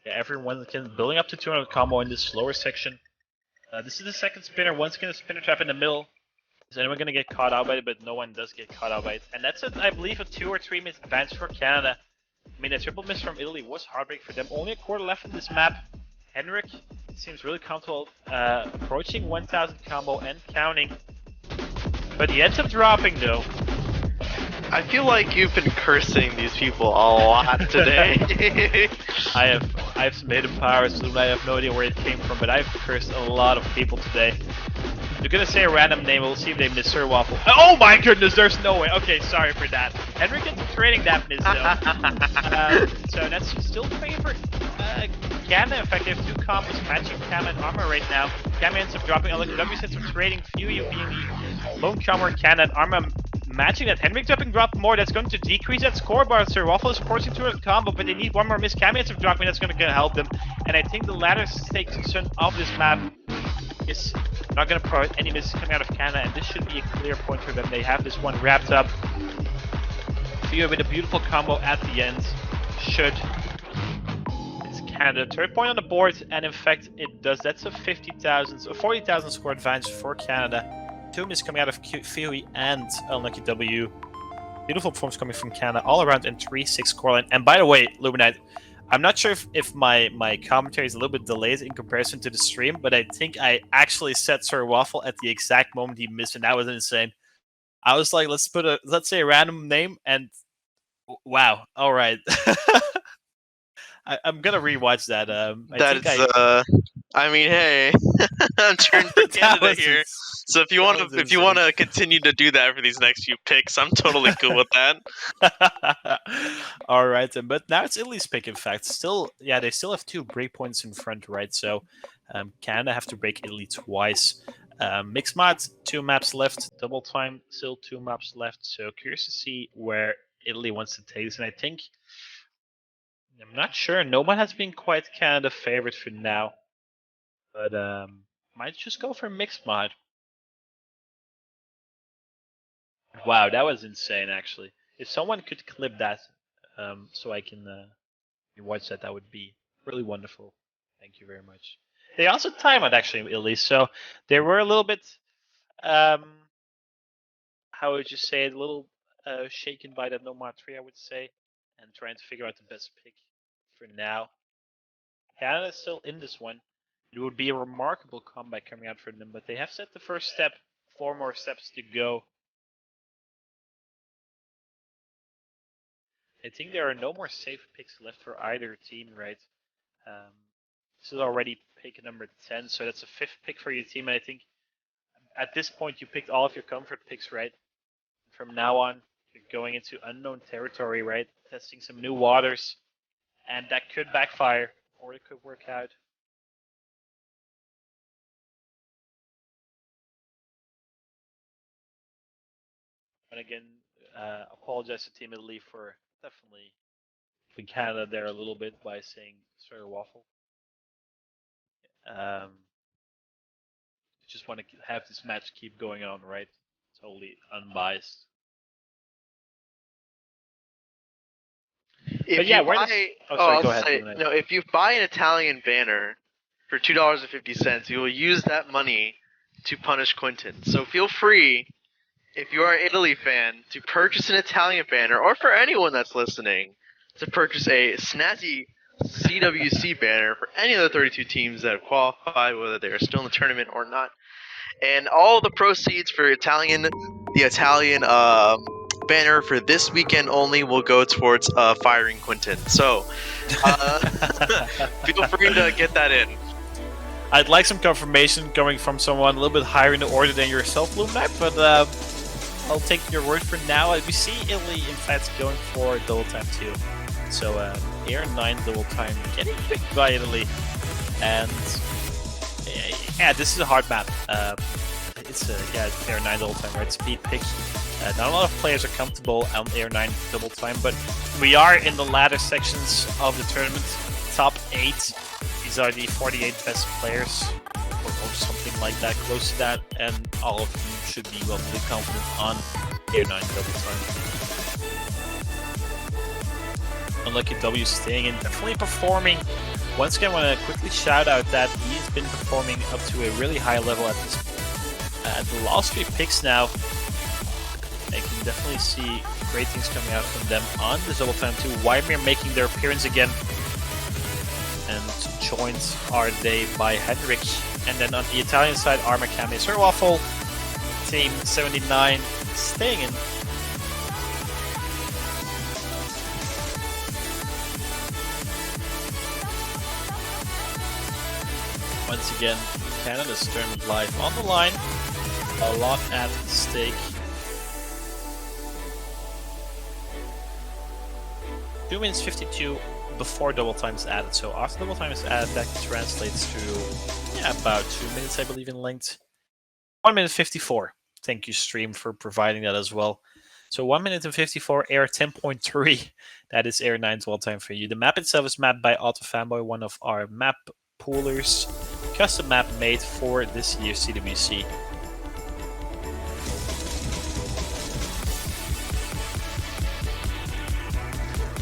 Yeah, everyone can building up to 200 combo in this lower section. This is the second spinner. Once again, a spinner trap in the middle. Is anyone going to get caught out by it? But no one does get caught out by it. And that's, I believe, a 2 or 3 minute advantage for Canada. I mean, a triple miss from Italy was heartbreak for them. Only a quarter left in this map. Henrik seems really comfortable approaching 1000 combo and counting. But he ends up dropping, though. I feel like you've been cursing these people a lot today. I have some hidden powers, I have no idea where it came from, but I've cursed a lot of people today. You're gonna say a random name, we'll see if they miss Sir Waffle. Oh my goodness, there's no way. Okay, sorry for that. Henrik ends up trading that miss though. So that's still favored Canada. In fact, they have 2 combos matching Cam and Arma right now. Cam ends up dropping Unlucky W since we're trading Fury being the lone combo, Canada and Arma matching that. Henrik dropped more, that's going to decrease that score bar. Sir Waffle is forcing to a combo, but they need one more miss. Cam ends up dropping, that's going to help them. And I think the latter stakes concern of this map miss. Not going to provide any misses coming out of Canada, and this should be a clear point for them. They have this one wrapped up. Fio with a beautiful combo at the end. Should. It's Canada. Third point on the board, and in fact, it does. That's a 50,000, a 40,000 score advantage for Canada. 2 misses coming out of Fio and Unlucky W. Beautiful performance coming from Canada all around in 3-6 scoreline. And by the way, Luminite, I'm not sure if my commentary is a little bit delayed in comparison to the stream, but I think I actually said Sir Waffle at the exact moment he missed, and that was insane. I was like, let's say a random name, and wow, all right. I'm gonna rewatch that. I mean, hey, I'm cheering for Canada here. So if you want to continue to do that for these next few picks, I'm totally cool with that. All right, but now it's Italy's pick. In fact, they still have 2 breakpoints in front, right? So Canada have to break Italy twice. Mixed mod, 2 maps left. Double time, still 2 maps left. So curious to see where Italy wants to take this, and I think I'm not sure. No one has been quite Canada favorite for now, but might just go for mixed mod. Wow, that was insane, actually. If someone could clip that so I can watch that, that would be really wonderful. Thank you very much. They also time out, actually, Italy, so they were a little bit, how would you say it, a little shaken by that Nomad 3, I would say, and trying to figure out the best pick for now. Canada's still in this one. It would be a remarkable comeback coming out for them, but they have set the first step, 4 more steps to go. I think there are no more safe picks left for either team, right? This is already pick number 10, so that's a 5th pick for your team. And I think at this point you picked all of your comfort picks, right? From now on, you're going into unknown territory, right? Testing some new waters, and that could backfire, or it could work out. And again, apologize to Team Italy for definitely putting Canada there a little bit by saying Sir Waffle. Just want to have this match keep going on, right? Totally unbiased. If you buy an Italian banner for $2.50, you will use that money to punish Quinton. So feel free, if you are an Italy fan, to purchase an Italian banner, or for anyone that's listening, to purchase a snazzy CWC banner for any of the 32 teams that have qualified, whether they are still in the tournament or not. And all the proceeds for the Italian banner for this weekend only will go towards firing Quinton. So feel free to get that in. I'd like some confirmation coming from someone a little bit higher in the order than yourself, Luminite, but I'll take your word for now. We see Italy, in fact, going for double time too. So Air 9 double time getting picked by Italy, and yeah, this is a hard map. It's Air 9 double time, right? Speed pick. Not a lot of players are comfortable on Air 9 double time, but we are in the latter sections of the tournament. Top 8. These are the 48 best players, or something like that, close to that, and all of them should be relatively confident on Air 9 double time. Unlucky W staying in, definitely performing. Once again, I want to quickly shout out that he's been performing up to a really high level at this. At the last 3 picks now, I can definitely see great things coming out from them on this double time too. Wymere making their appearance again, and joined are they by Henrik. And then on the Italian side, Arma Kami Sir Waffle, Team 79 staying in. Once again, Canada's tournament live on the line. A lot at stake. 2 minutes 52 before double time is added. So after double time is added, that translates to about 2 minutes, I believe, in length. 1 minute 54. Thank you, stream, for providing that as well. So 1 minute and 54, Air 10.3. That is Air 9's wall time for you. The map itself is mapped by Auto Fanboy, one of our map poolers. custom map made for this year's CWC.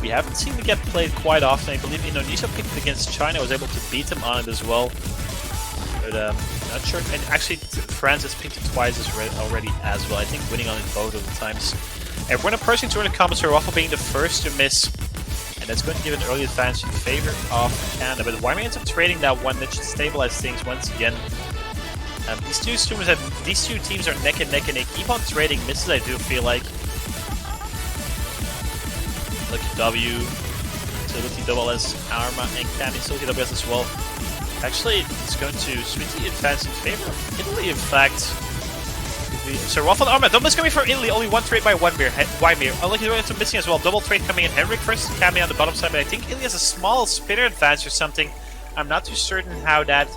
We haven't seen it get played quite often. I believe Indonesia picked it against China, was able to beat them on it as well. But not sure. And actually, France has picked it twice already as well. I think winning on it both of the times. Everyone approaching to the comments are Waffle being the first to miss. And that's going to give an early advantage in favor of Canada. But Wyoming ends up trading that one that should stabilize things once again. These two teams are neck and neck, and they keep on trading misses, I do feel like. Lucky W, Utility Double as Arma, and Candy Utility WS as well. Actually, it's going to sweetly advance in favor of Italy, in fact. So Waffle and Arma, double is coming for Italy, only one trade by Wymir. Unlucky W is missing as well, double trade coming in. Henrik first, Cammy on the bottom side, but I think Italy has a small spinner advantage or something. I'm not too certain how that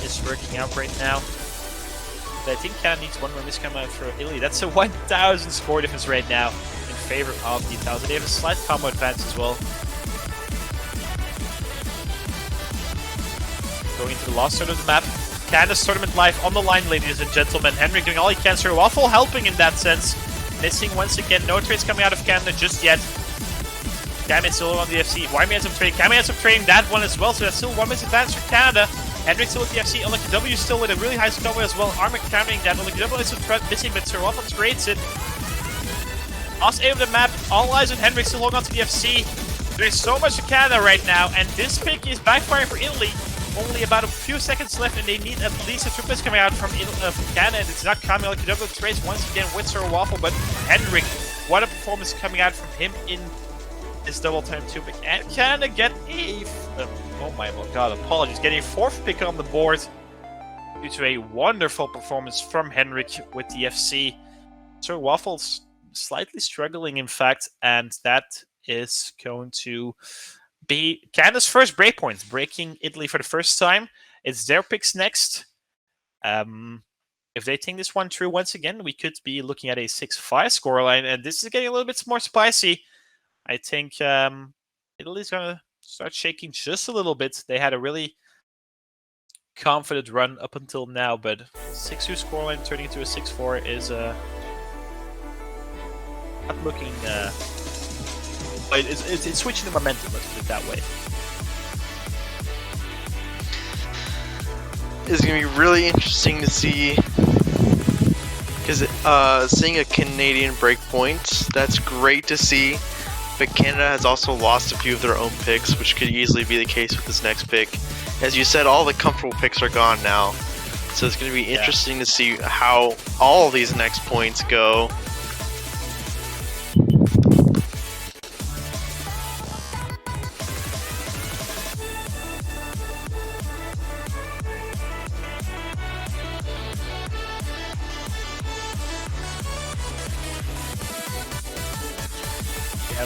is working out right now. But I think Canada needs one more miss coming out for Italy. That's a 1,000 score difference right now in favor of the Italians. They have a slight combo advantage as well. Going into the last turn of the map. Canada's tournament life on the line, ladies and gentlemen. Henrik doing all he can, Sir Waffle helping in that sense. Missing once again. No trades coming out of Canada just yet. Cammy still on the FC. Wyoming has some trade. Cammy has some trading that one as well, so that's still 1 minute advantage for Canada. Henrik still with the FC. Unlucky W still with a really high score as well. Arma carrying that. Unlucky W is some threat missing, but Sir Waffle trades it. Lost A of the map. All eyes on Henrik still holding on to the FC. There's so much to Canada right now, and this pick is backfiring for Italy. Only about a few seconds left, and they need at least a triplet coming out from Canada, and it's not coming. Unlucky W trades once again with Sir Waffle, but Henrik, what a performance coming out from him in this double time 2 pick. And Canada get a oh my god, apologies, getting a 4th pick on the board due to a wonderful performance from Henrik with the FC. Sir Waffle's slightly struggling, in fact, and that is going to be Canada's first breakpoint, breaking Italy for the first time. It's their picks next. If they think this one through once again, we could be looking at a 6-5 scoreline, and this is getting a little bit more spicy. I think Italy's going to start shaking just a little bit. They had a really confident run up until now, but 6-2 scoreline turning into a 6-4 is not looking... it's switching the momentum, let's put it that way. It's going to be really interesting to see, because seeing a Canadian breakpoint, that's great to see. But Canada has also lost a few of their own picks, which could easily be the case with this next pick. As you said, all the comfortable picks are gone now. So it's going to be interesting to see how all of these next points go.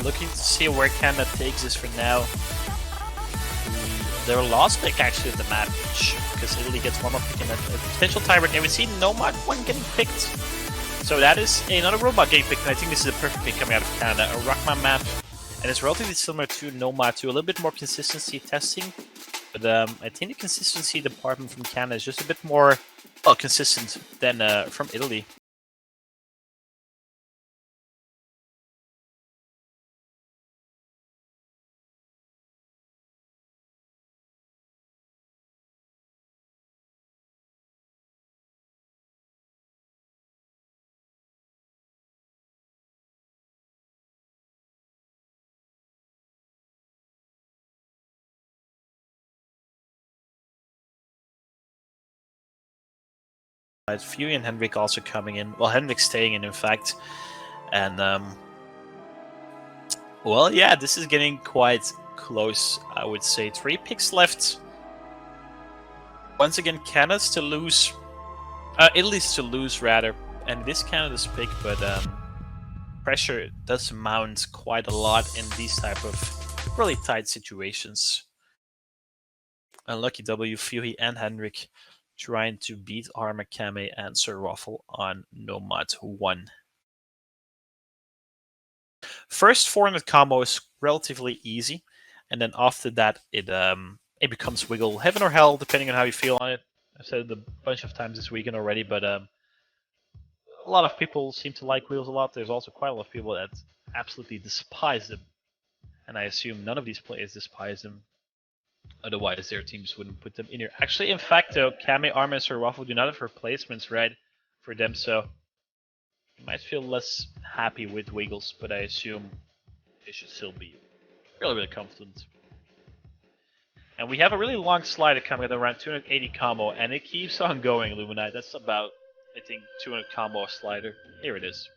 Looking to see where Canada takes this for now. Their last pick actually of the match, because Italy gets one more pick in a potential tiebreak, and we see Nomad 1 getting picked. So that is another robot getting picked, and I think this is a perfect pick coming out of Canada. A Rockman map, and it's relatively similar to Nomad 2, a little bit more consistency testing. But I think the consistency department from Canada is just a bit more consistent than from Italy. Fury and Henrik also coming in. Well, Henrik staying in fact. And, well, yeah, this is getting quite close, I would say. 3 picks left. Once again, Canada's to lose. Italy's to lose, rather. And this Canada's pick, but pressure does mount quite a lot in these type of really tight situations. Unlucky W, Fury and Henrik trying to beat Arma, Kame, and Sir Waffle on Nomad 1. First 400 combo is relatively easy, and then after that it it becomes Wiggle Heaven or Hell, depending on how you feel on it. I've said it a bunch of times this weekend already, but a lot of people seem to like Wiggles a lot. There's also quite a lot of people that absolutely despise them. And I assume none of these players despise them. Otherwise, their teams wouldn't put them in here. Actually, in fact, though, Kame, Arma, and Sir Waffle do not have replacements, right, for them, so you might feel less happy with Wiggles, but I assume they should still be really, really confident. And we have a really long slider coming at around 280 combo, and it keeps on going, Luminite. That's about, I think, 200 combo slider. Here it is.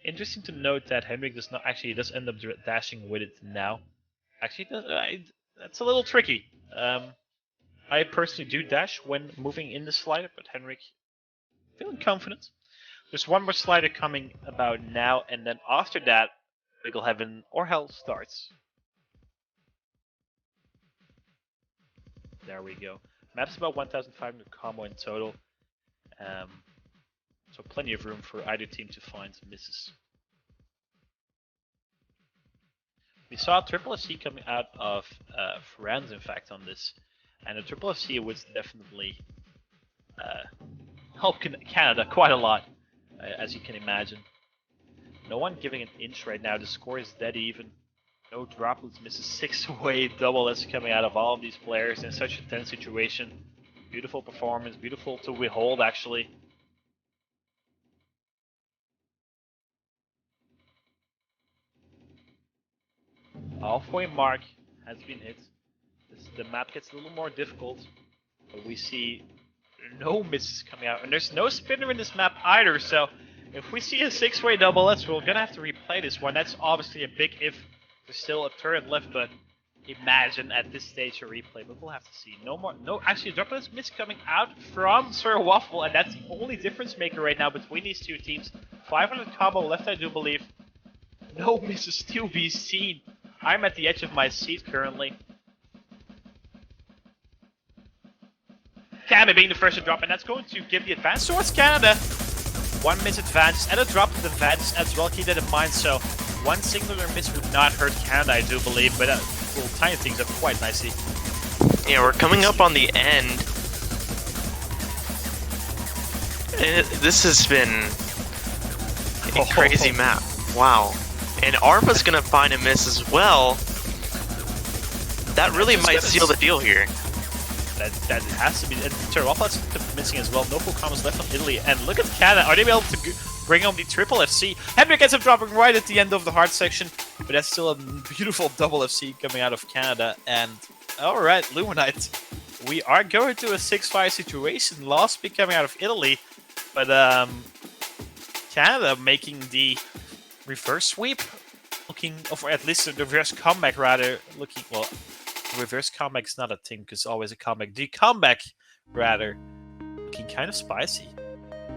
Interesting to note that Henrik does not actually does end up dashing with it now. Actually, that's a little tricky. I personally do dash when moving in the slider, but Henrik feeling confident. There's one more slider coming about now, and then after that, Wiggle Heaven or Hell starts. There we go. Map's about 1,500 combo in total. So plenty of room for either team to find misses. We saw Triple FC coming out of France, in fact, on this. And the Triple FC would definitely help Canada quite a lot, as you can imagine. No one giving an inch right now. The score is dead even. No droplets misses. 6-way double that's coming out of all of these players in such a tense situation. Beautiful performance. Beautiful to behold, actually. Halfway mark has been hit. The map gets a little more difficult, but we see no misses coming out, and there's no spinner in this map either. So if we see a 6-way double, we're gonna have to replay this one. That's obviously a big if. There's still a turret left, but imagine at this stage a replay. But we'll have to see. Actually, droplets miss coming out from Sir Waffle, and that's the only difference maker right now between these two teams. 500 combo left, I do believe. No misses to be seen. I'm at the edge of my seat currently. Kame being the first to drop, and that's going to give the advance towards Canada. 1 miss advantage and a drop of advantage as well. Keep that in mind. So one singular miss would not hurt Canada, I do believe, but will tiny things up quite nicely. Yeah, we're coming up on the end. This has been a crazy map. Wow. And Arma's gonna find a miss as well. That really might seal the deal here. That has to be. And Sir Waffle's missing as well. No full combos left on Italy. And look at Canada. Are they able to bring home the Triple FC? Henrik ends up dropping right at the end of the hard section. But that's still a beautiful double FC coming out of Canada. And alright, Luminite. We are going to a 6-5 situation. Lost pick coming out of Italy. But Canada making the reverse sweep, or at least the reverse comeback rather, well, reverse comeback is not a thing because always a comeback. The comeback rather, looking kind of spicy.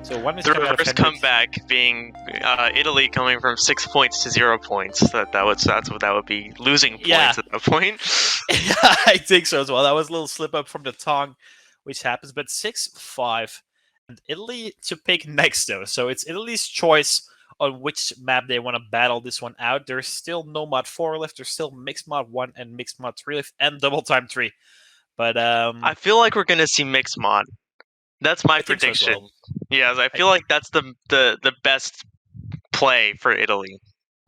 So one is the reverse comeback being Italy coming from 6 points to 0 points. That's what that would be, losing points at that point. Yeah, I think so as well. That was a little slip up from the tongue, which happens. But 6-5, and Italy to pick next though. So it's Italy's choice on which map they want to battle this one out. There's still no mod 4 left. There's still Mixed Mod 1 and Mixed Mod 3 left, and Double Time 3. But I feel like we're gonna see Mixed Mod. That's my prediction. So well. Yeah, I feel like that's the best play for Italy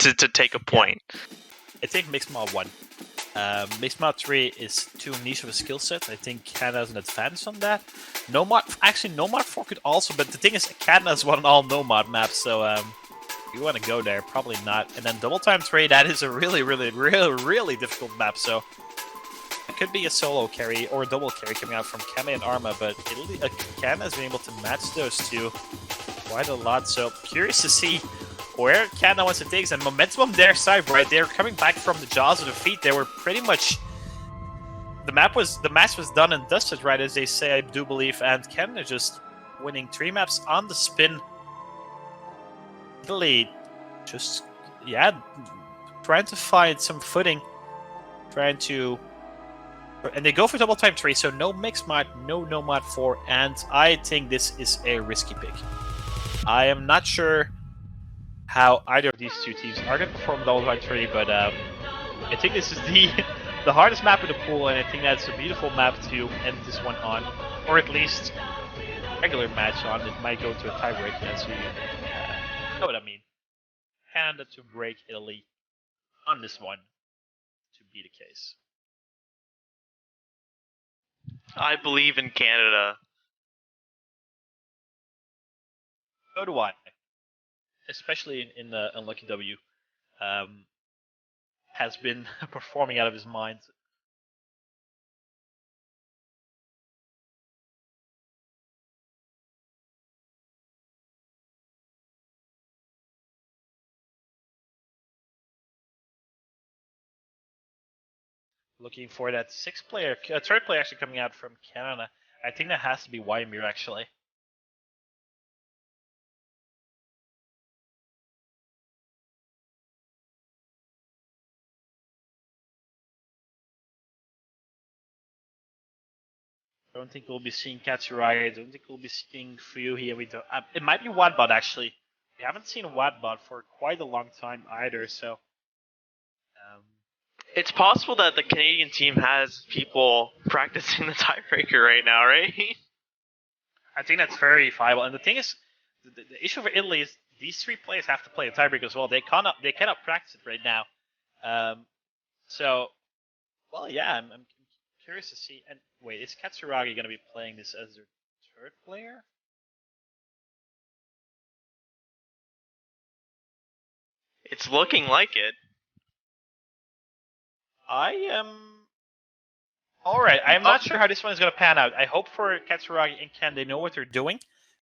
to take a point. Yeah. I think Mixed Mod 1. Mixed Mod 3 is too niche of a skill set. I think Canada has an advantage on that. No mod 4 could also, but the thing is, Canada's won all no mod maps, so you want to go there, probably not. And then Double Time 3, that is a really difficult map, so it could be a solo carry or a double carry coming out from Kame and Arma, but Canada has been able to match those two quite a lot, so curious to see where Canada wants to take, and momentum on their side, right? They're coming back from the jaws of defeat. They were pretty much... The match was done and dusted, right, as they say, I do believe, and Canada just winning 3 maps on the spin. Italy just, trying to find some footing, and they go for Double Time 3, so no Mixed Mod, no Mod 4, and I think this is a risky pick. I am not sure how either of these two teams are going to perform Double Time 3, but I think this is the hardest map in the pool, and I think that's a beautiful map to end this one on, or at least regular match on. It might go to a tiebreak, as you know what I mean. Canada to break Italy on this one to be the case. I believe in Canada. So do I. Especially in the Unlucky W. Has been performing out of his mind. Looking for that third player actually coming out from Canada. I think that has to be Wymir actually. I don't think we'll be seeing Katsuragi. I don't think we'll be seeing Fuyu here. It might be Wadbot actually. We haven't seen Wadbot for quite a long time either, so. It's possible that the Canadian team has people practicing the tiebreaker right now, right? I think that's very viable. And the thing is, the issue for Italy is these three players have to play a tiebreaker as well. They cannot practice it right now. So, well, yeah, I'm curious to see. And wait, is Katsuragi going to be playing this as their third player? It's looking like it. I am. Alright, I'm not sure how this one is going to pan out. I hope for Katsuragi and Ken, they know what they're doing.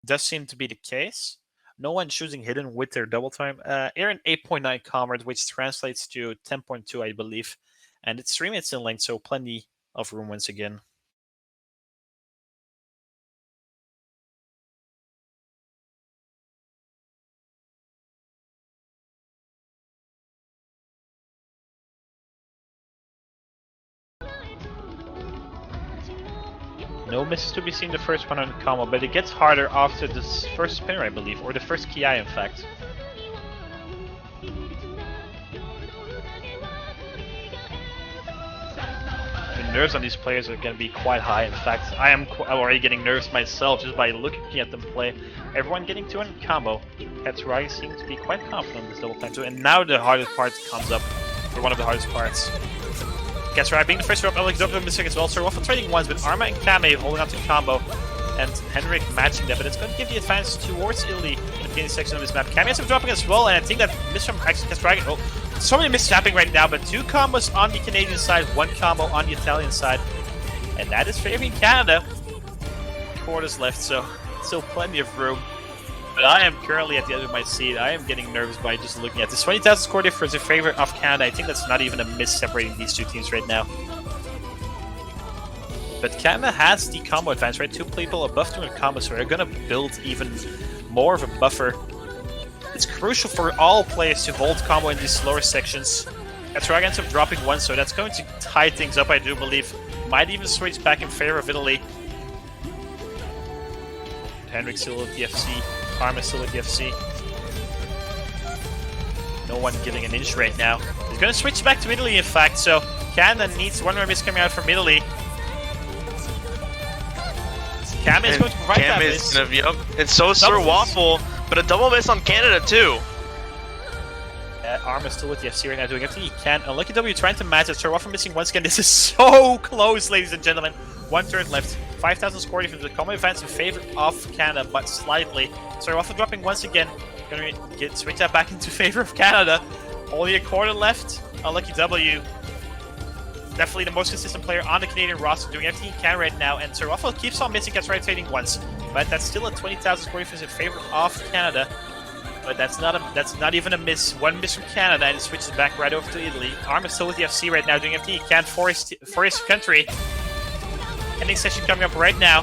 Does seem to be the case. No one choosing hidden with their double time. Aaron 8.9 comrades, which translates to 10.2, I believe. And it's 3 minutes in length, so plenty of room once again. No misses to be seen the first one on the combo, but it gets harder after this first spinner, I believe, or the first Ki, in fact. The nerves on these players are going to be quite high. In fact, I am already getting nervous myself just by looking at them play. Everyone getting to a combo. Katsuragi seems to be quite confident on this double time too, and now the hardest part comes up, or one of the hardest parts. Katsuragi being the first rope, Alex Doppler missing as well. So Ruffle trading ones, but Arma and Kame holding on to combo, and Henrik matching that. But it's going to give the advantage towards Italy in the beginning section of this map. Kame ends up dropping as well, and I think that miss from Katsuragi. Oh, so many misses happening right now, but 2 combos on the Canadian side, 1 combo on the Italian side, and that is favoring Canada. Quarters left, so still plenty of room. But I am currently at the end of my seat. I am getting nervous by just looking at this 20,000 score difference in favor of Canada. I think that's not even a miss separating these two teams right now. But Canada has the combo advantage, right? 2 people above 200 combos, so they're going to build even more of a buffer. It's crucial for all players to hold combo in these slower sections. Katsuragi ends up dropping 1, so that's going to tie things up, I do believe. Might even switch back in favor of Italy. Henrik still at the FC. Arma still at the FC. No one giving an inch right now. He's going to switch back to Italy, in fact, so Canada needs 1 more miss coming out from Italy. Kame is going to provide that miss. And so is Sir Waffle, but a double miss on Canada too. Arma still with the FC right now, doing everything he can. Unlucky W trying to match it. Sir Waffle missing once again. This is so close, ladies and gentlemen. 1 turn left. 5,000 score difference. The combo advance in favor of Canada, but slightly. Sir Waffle dropping once again. Gonna switch that back into favor of Canada. Only a quarter left. Unlucky W. Definitely the most consistent player on the Canadian roster, doing everything he can right now. And Sir Waffle keeps on missing, gets right trading once. But that's still a 20,000 score difference in favor of Canada. But that's not even a miss. 1 miss from Canada, and it switches back right over to Italy. Arma still with the FC right now, doing everything he can for his country. Ending session coming up right now.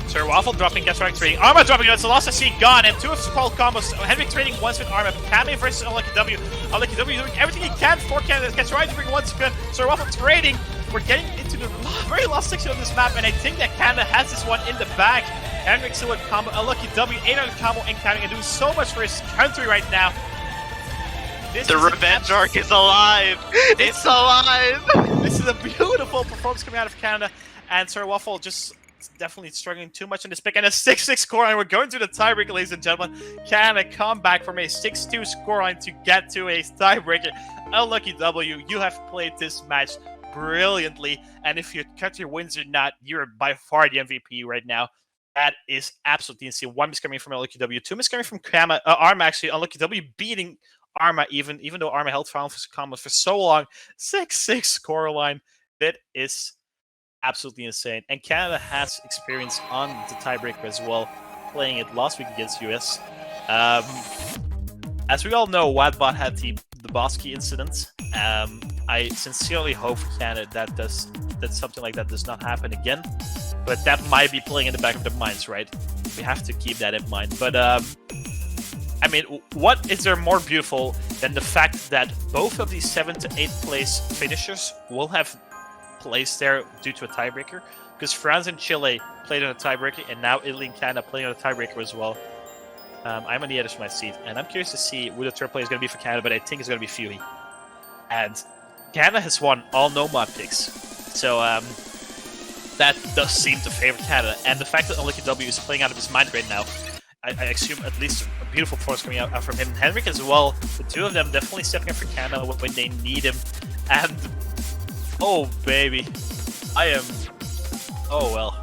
Sir Waffle dropping, Katsuragi trading. Arma dropping, it's the lost SC gone, and 2 of Paul combos. Henrik trading once with Arma. Kame versus Unlucky W. Unlucky W doing everything he can for Canada. Katsuragi bring once again. Sir Waffle trading. We're getting into the very last section of this map, and I think that Canada has this one in the bag. Henrik still with combo. Unlucky W, 800 combo and counting, and doing so much for his country right now. This The is an revenge arc is alive! It's alive! This is a beautiful performance coming out of Canada, and Sir Waffle just definitely struggling too much in this pick, and a 6-6 scoreline. We're going to the tiebreaker, ladies and gentlemen. Canada come back from a 6-2 scoreline to get to a tiebreaker. Unlucky W, you have played this match brilliantly, and if you cut your wins or not, you're by far the MVP right now. That is absolutely insane. 1 miss coming from Unlucky W, 2 miss coming from Arma, actually. Unlucky W beating Arma, even though Arma held final combos for so long. 6-6 scoreline. That is absolutely insane. And Canada has experience on the tiebreaker as well, playing it last week against US. As we all know, Wadbot had the Bosky incident. I sincerely hope for Canada that something like that does not happen again. But that might be playing in the back of their minds, right? We have to keep that in mind. But I mean, what is there more beautiful than the fact that both of these 7th to 8th place finishers will have placed there due to a tiebreaker? Because France and Chile played on a tiebreaker, and now Italy and Canada playing on a tiebreaker as well. I'm on the edge of my seat, and I'm curious to see who the third player is going to be for Canada, but I think it's going to be Fury. And Canada has won all Nomad picks, so that does seem to favor Canada. And the fact that Unlucky W is playing out of his mind right now, I assume at least a beautiful performance coming out from him. And Henrik as well, the two of them definitely stepping up for Canada when they need him. And, oh baby, oh well.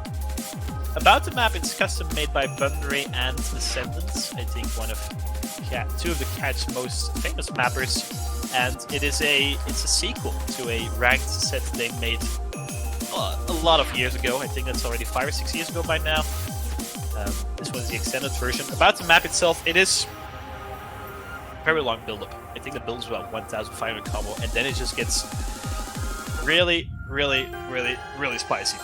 About the map, it's custom made by Bunbury and Descendants. I think two of the Cat's most famous mappers. And it's a sequel to a ranked set they made a lot of years ago. I think that's already 5 or 6 years ago by now. This one's the extended version. About the map itself, it is very long build-up. I think the build is about 1,500 combo, and then it just gets really, really, really, really spicy.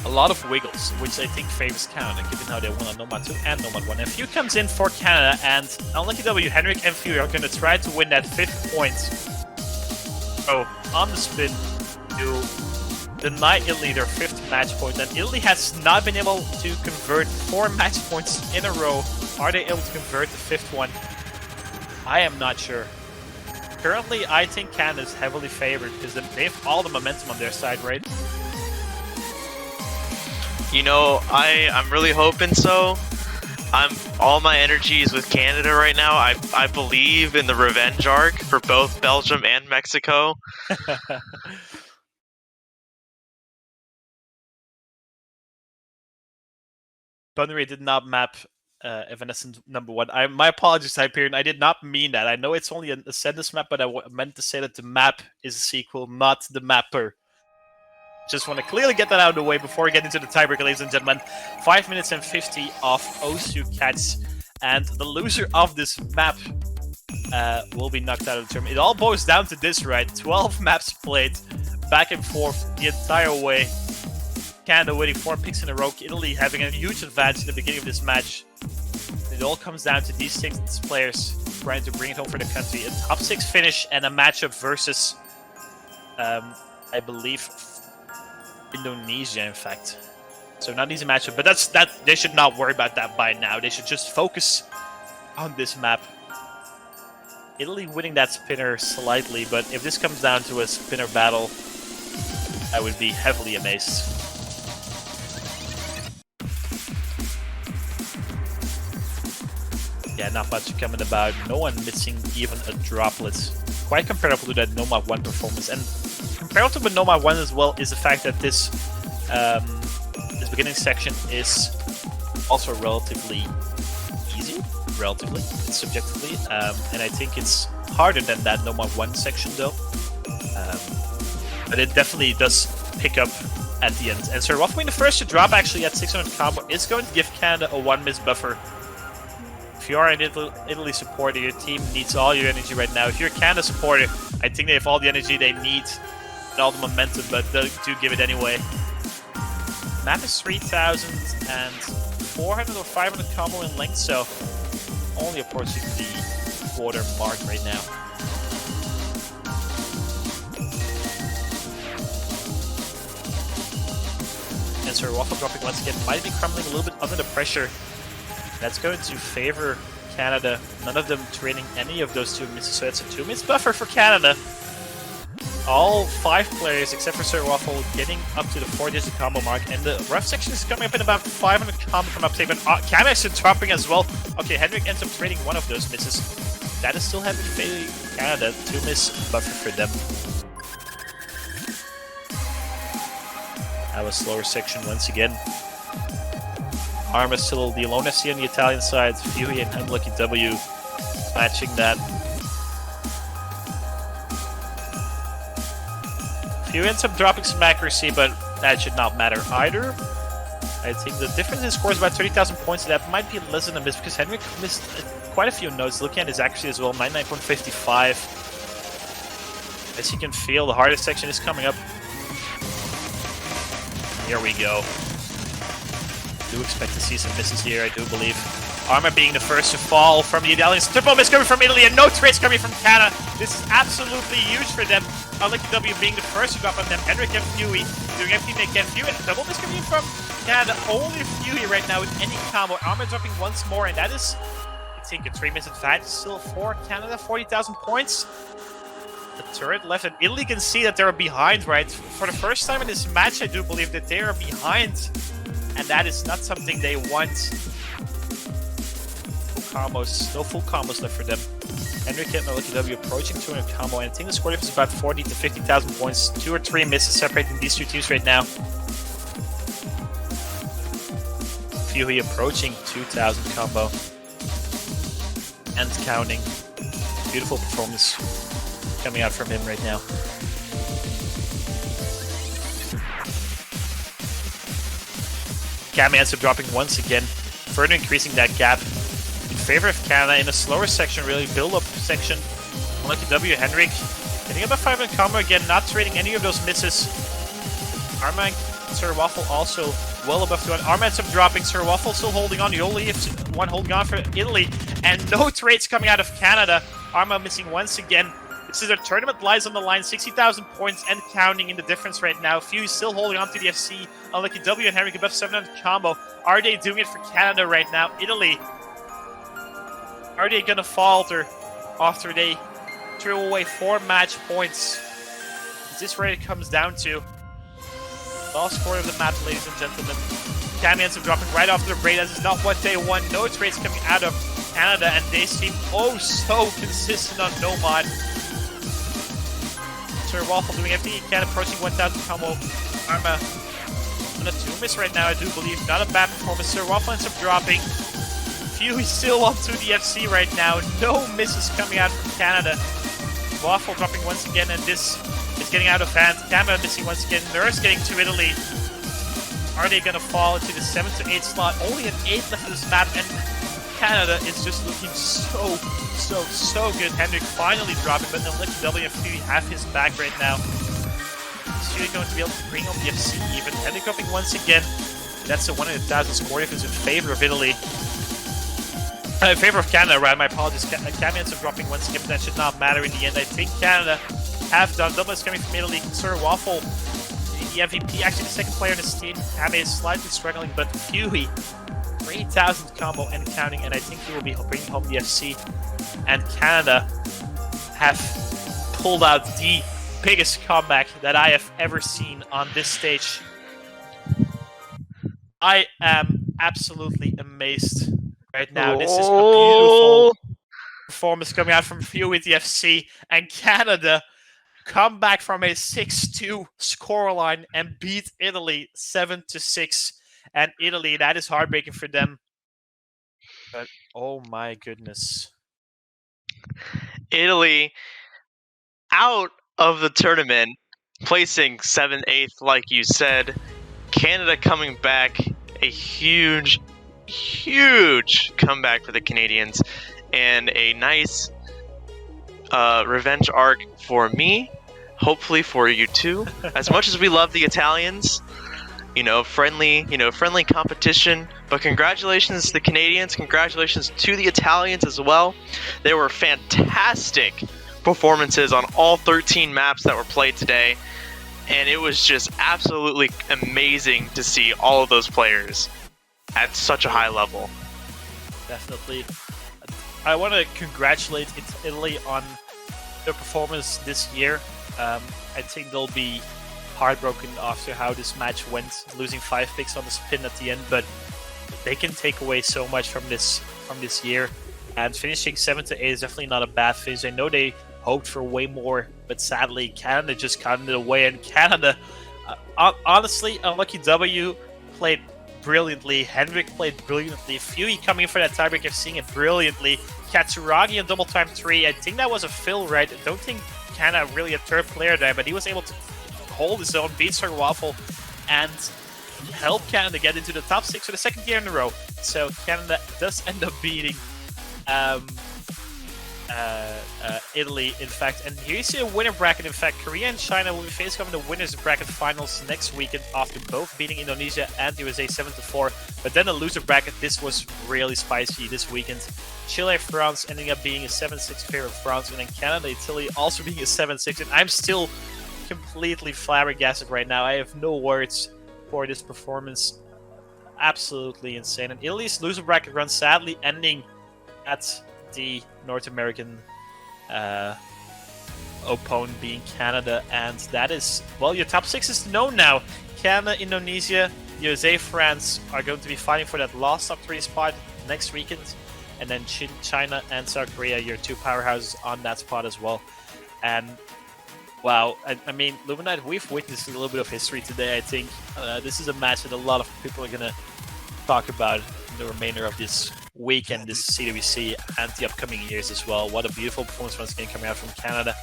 A lot of wiggles, which I think favors Canada, given how they won on Nomad 2 and Nomad 1. And Few comes in for Canada, and Unlucky W, Henrik and Few are going to try to win that 5th point. So, on the spin, to deny Italy their 5th match point, and Italy has not been able to convert 4 match points in a row. Are they able to convert the 5th one? I am not sure. Currently, I think Canada is heavily favored because they have all the momentum on their side, right? You know, I'm really hoping so. All my energy is with Canada right now. I believe in the revenge arc for both Belgium and Mexico. Bunbury did not map Evanescent #1. My apologies, Hyperion. I did not mean that. I know it's only a Ascendus map, but I meant to say that the map is a sequel, not the mapper. Just want to clearly get that out of the way before we get into the tiebreaker, ladies and gentlemen. 5 minutes and 50 of Osu Cats, and the loser of this map will be knocked out of the tournament. It all boils down to this, right? 12 maps played, back and forth the entire way. Canada winning 4 picks in a row, Italy having a huge advantage in the beginning of this match. It all comes down to these 6 players trying to bring it home for the country. A top 6 finish and a matchup versus, I believe, Indonesia, in fact. So not easy matchup, but they should not worry about that by now. They should just focus on this map. Italy winning that spinner slightly, but if this comes down to a spinner battle, I would be heavily amazed. Yeah, not much coming about. No one missing even a droplet. Quite comparable to that Nomad 1 performance. And comparable to Nomad 1 as well is the fact that this beginning section is also relatively easy. Relatively, subjectively. And I think it's harder than that Nomad 1 section though. But it definitely does pick up at the end. And Sir Waffle being the first to drop actually at 600 combo is going to give Canada a 1 miss buffer. If you are an Italy supporter, your team needs all your energy right now. If you're a Canada supporter, I think they have all the energy they need and all the momentum, but do give it anyway. Map is 3,400 or 500 combo in length, so only approaching the quarter mark right now. And Sir Waffle dropping once again might be crumbling a little bit under the pressure. That's going to favor Canada. None of them training any of those 2 misses, so it's a 2-miss buffer for Canada. All 5 players, except for Sir Waffle, getting up to the 4-digit combo mark, and the rough section is coming up in about 500 combo from uptake, but Cam is dropping as well. Okay, Henrik ends up trading one of those misses. That is still heavy failing Canada. 2-miss buffer for them. That was slower section once again. Arma still the alone FC on the Italian side. Fury and Unlucky W matching that. Fury ends up dropping some accuracy, but that should not matter either. I think the difference in scores is about 30,000 points. That might be less than a miss because Henrik missed quite a few notes. Looking at his accuracy as well, 99.55. As you can feel, the hardest section is coming up. Here we go. Do expect to see some misses here, I do believe. Arma being the first to fall from the Italians. Triple miss coming from Italy and no trades coming from Canada. This is absolutely huge for them. Unlucky W being the first to drop on them. Henrik and Fury doing everything they can. Fury and double miss coming from Canada. Only Fury right now with any combo. Arma dropping once more, and that is, I think, a 3-miss advantage still for Canada. 40,000 points. The turret left, and Italy can see that they're behind, right? For the first time in this match, I do believe that they are behind. And that is not something they want. Full combos, no full combos left for them. Henrik and Unlucky W approaching 200 combo, and I think the score difference is about 40 to 50,000 points. 2 or 3 misses separating these 2 teams right now. Fury approaching 2,000 combo. And counting. Beautiful performance coming out from him right now. Cam ends up dropping once again, further increasing that gap in favor of Canada in a slower section, really build-up section. Unlucky W, Henrik getting about 500 combo again, not trading any of those misses. Arma and Sir Waffle also well above 200. Arma ends up dropping, Sir Waffle still holding on. The only one holding on for Italy, and no trades coming out of Canada. Arma missing once again. This is a tournament, lies on the line, 60,000 points and counting in the difference right now. Few still holding on to the FC. Unlucky W and Henrik above 700 combo. Are they doing it for Canada right now? Italy, are they gonna falter after they threw away 4 match points? Is this where it comes down to? Last score of the match, ladies and gentlemen. Cam ends up dropping right after the break. That is not what they want. No trades coming out of Canada, and they seem oh so consistent on Nomad. Sir Waffle doing everything he can, approaching 1,000 combo. Arma on a 2-miss right now, I do believe. Not a bad performance. Sir Waffle ends up dropping. Fury still onto the FC right now. No misses coming out from Canada. Waffle dropping once again, and this is getting out of hand. Canada missing once again. Nurse getting to Italy. Are they going to fall into the 7 to 8 slot? Only an 8 left of this map, and Canada is just looking so good. Henrik finally dropping, but Unlucky W and Fury have his back right now. Is Fury going to be able to bring home the FC even? Henrik dropping once again. That's a 100,000 score difference in favor of Italy. In favor of Canada, right? My apologies. Cam ends up dropping once again, but that should not matter in the end. I think Canada have done. Double is coming from Italy. Sir Waffle, the MVP, actually the second player in this team, have is slightly struggling, but Fury, 3,000 combo and counting, and I think he will be bringing home the FC. And Canada have pulled out the biggest comeback that I have ever seen on this stage. I am absolutely amazed right now. This is a beautiful performance coming out from Fury with the FC, and Canada come back from a 6-2 scoreline and beat Italy 7-6. And Italy, that is heartbreaking for them. But oh my goodness. Italy out of the tournament, placing 7th, 8th, like you said. Canada coming back, a huge comeback for the Canadians, and a nice revenge arc for me, hopefully for you too. As much as we love the Italians, friendly competition, but congratulations to the Canadians, congratulations to the Italians as well. They were fantastic performances on all 13 maps that were played today, and it was just absolutely amazing to see all of those players at such a high level. Definitely. I want to congratulate Italy on their performance this year. I think they'll be heartbroken after how this match went, losing 5 picks on the spin at the end, but they can take away so much from this year. And finishing 7-8 is definitely not a bad finish. I know they hoped for way more, but sadly Canada just got in the way. And Canada, honestly, Unlucky W played brilliantly. Hendrik played brilliantly. Fuey coming in for that tiebreaker, seeing it brilliantly. Katsuragi on double time 3. I think that was a fill, right? I don't think Canada really a third player there, but he was able to hold his own, beat Sir Waffle, and help Canada get into the top 6 for the 2nd year in a row. So Canada does end up beating Italy, in fact. And here you see a winner bracket. In fact, Korea and China will be facing off in the winners bracket finals next weekend after both beating Indonesia and USA 7-4. But then a loser bracket. This was really spicy this weekend. Chile, France ending up being a 7-6 favor of France, and then Canada, Italy also being a 7-6. And I'm still completely flabbergasted right now. I have no words for this performance. Absolutely insane. And Italy's loser bracket run sadly ending at the North American opponent being Canada, and that is, well, your top 6 is known now. Canada, Indonesia, USA, France are going to be fighting for that last top 3 spot next weekend, and then China and South Korea, your 2 powerhouses on that spot as well. And wow, I mean, Luminite, we've witnessed a little bit of history today. I think this is a match that a lot of people are gonna talk about in the remainder of this weekend, this CWC, and the upcoming years as well. What a beautiful performance once again coming out from Canada.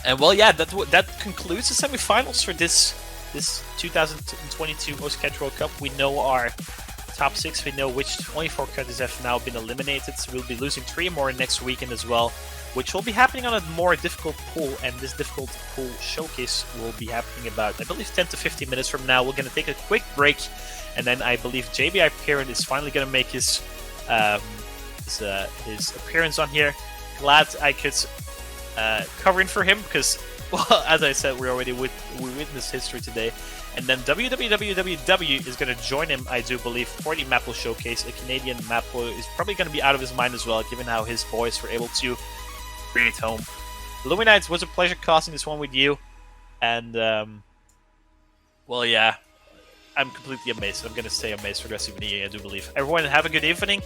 And well, yeah, that concludes the semifinals for this 2022 OSCatch World Cup. We know our top 6. We know which 24 countries have now been eliminated. So we'll be losing 3 more next weekend as well, which will be happening on a more difficult pool, and this difficult pool showcase will be happening about, I believe, 10 to 15 minutes from now. We're going to take a quick break, and then I believe JBI Parent is finally going to make his appearance on here. Glad I could cover in for him because, well, as I said, we witnessed history today. And then WWW is going to join him, I do believe, for the Maple Showcase. A Canadian Maple is probably going to be out of his mind as well, given how his boys were able to bring it home. Luminites, was a pleasure casting this one with you. And, well, yeah, I'm completely amazed. I'm going to stay amazed for the rest of the evening, I do believe. Everyone, have a good evening.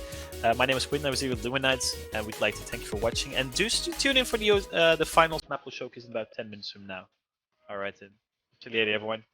My name is Quinn. I was here with Luminites, and we'd like to thank you for watching. And do tune in for the finals Maple Showcase in about 10 minutes from now. All right, then. See you later, everyone.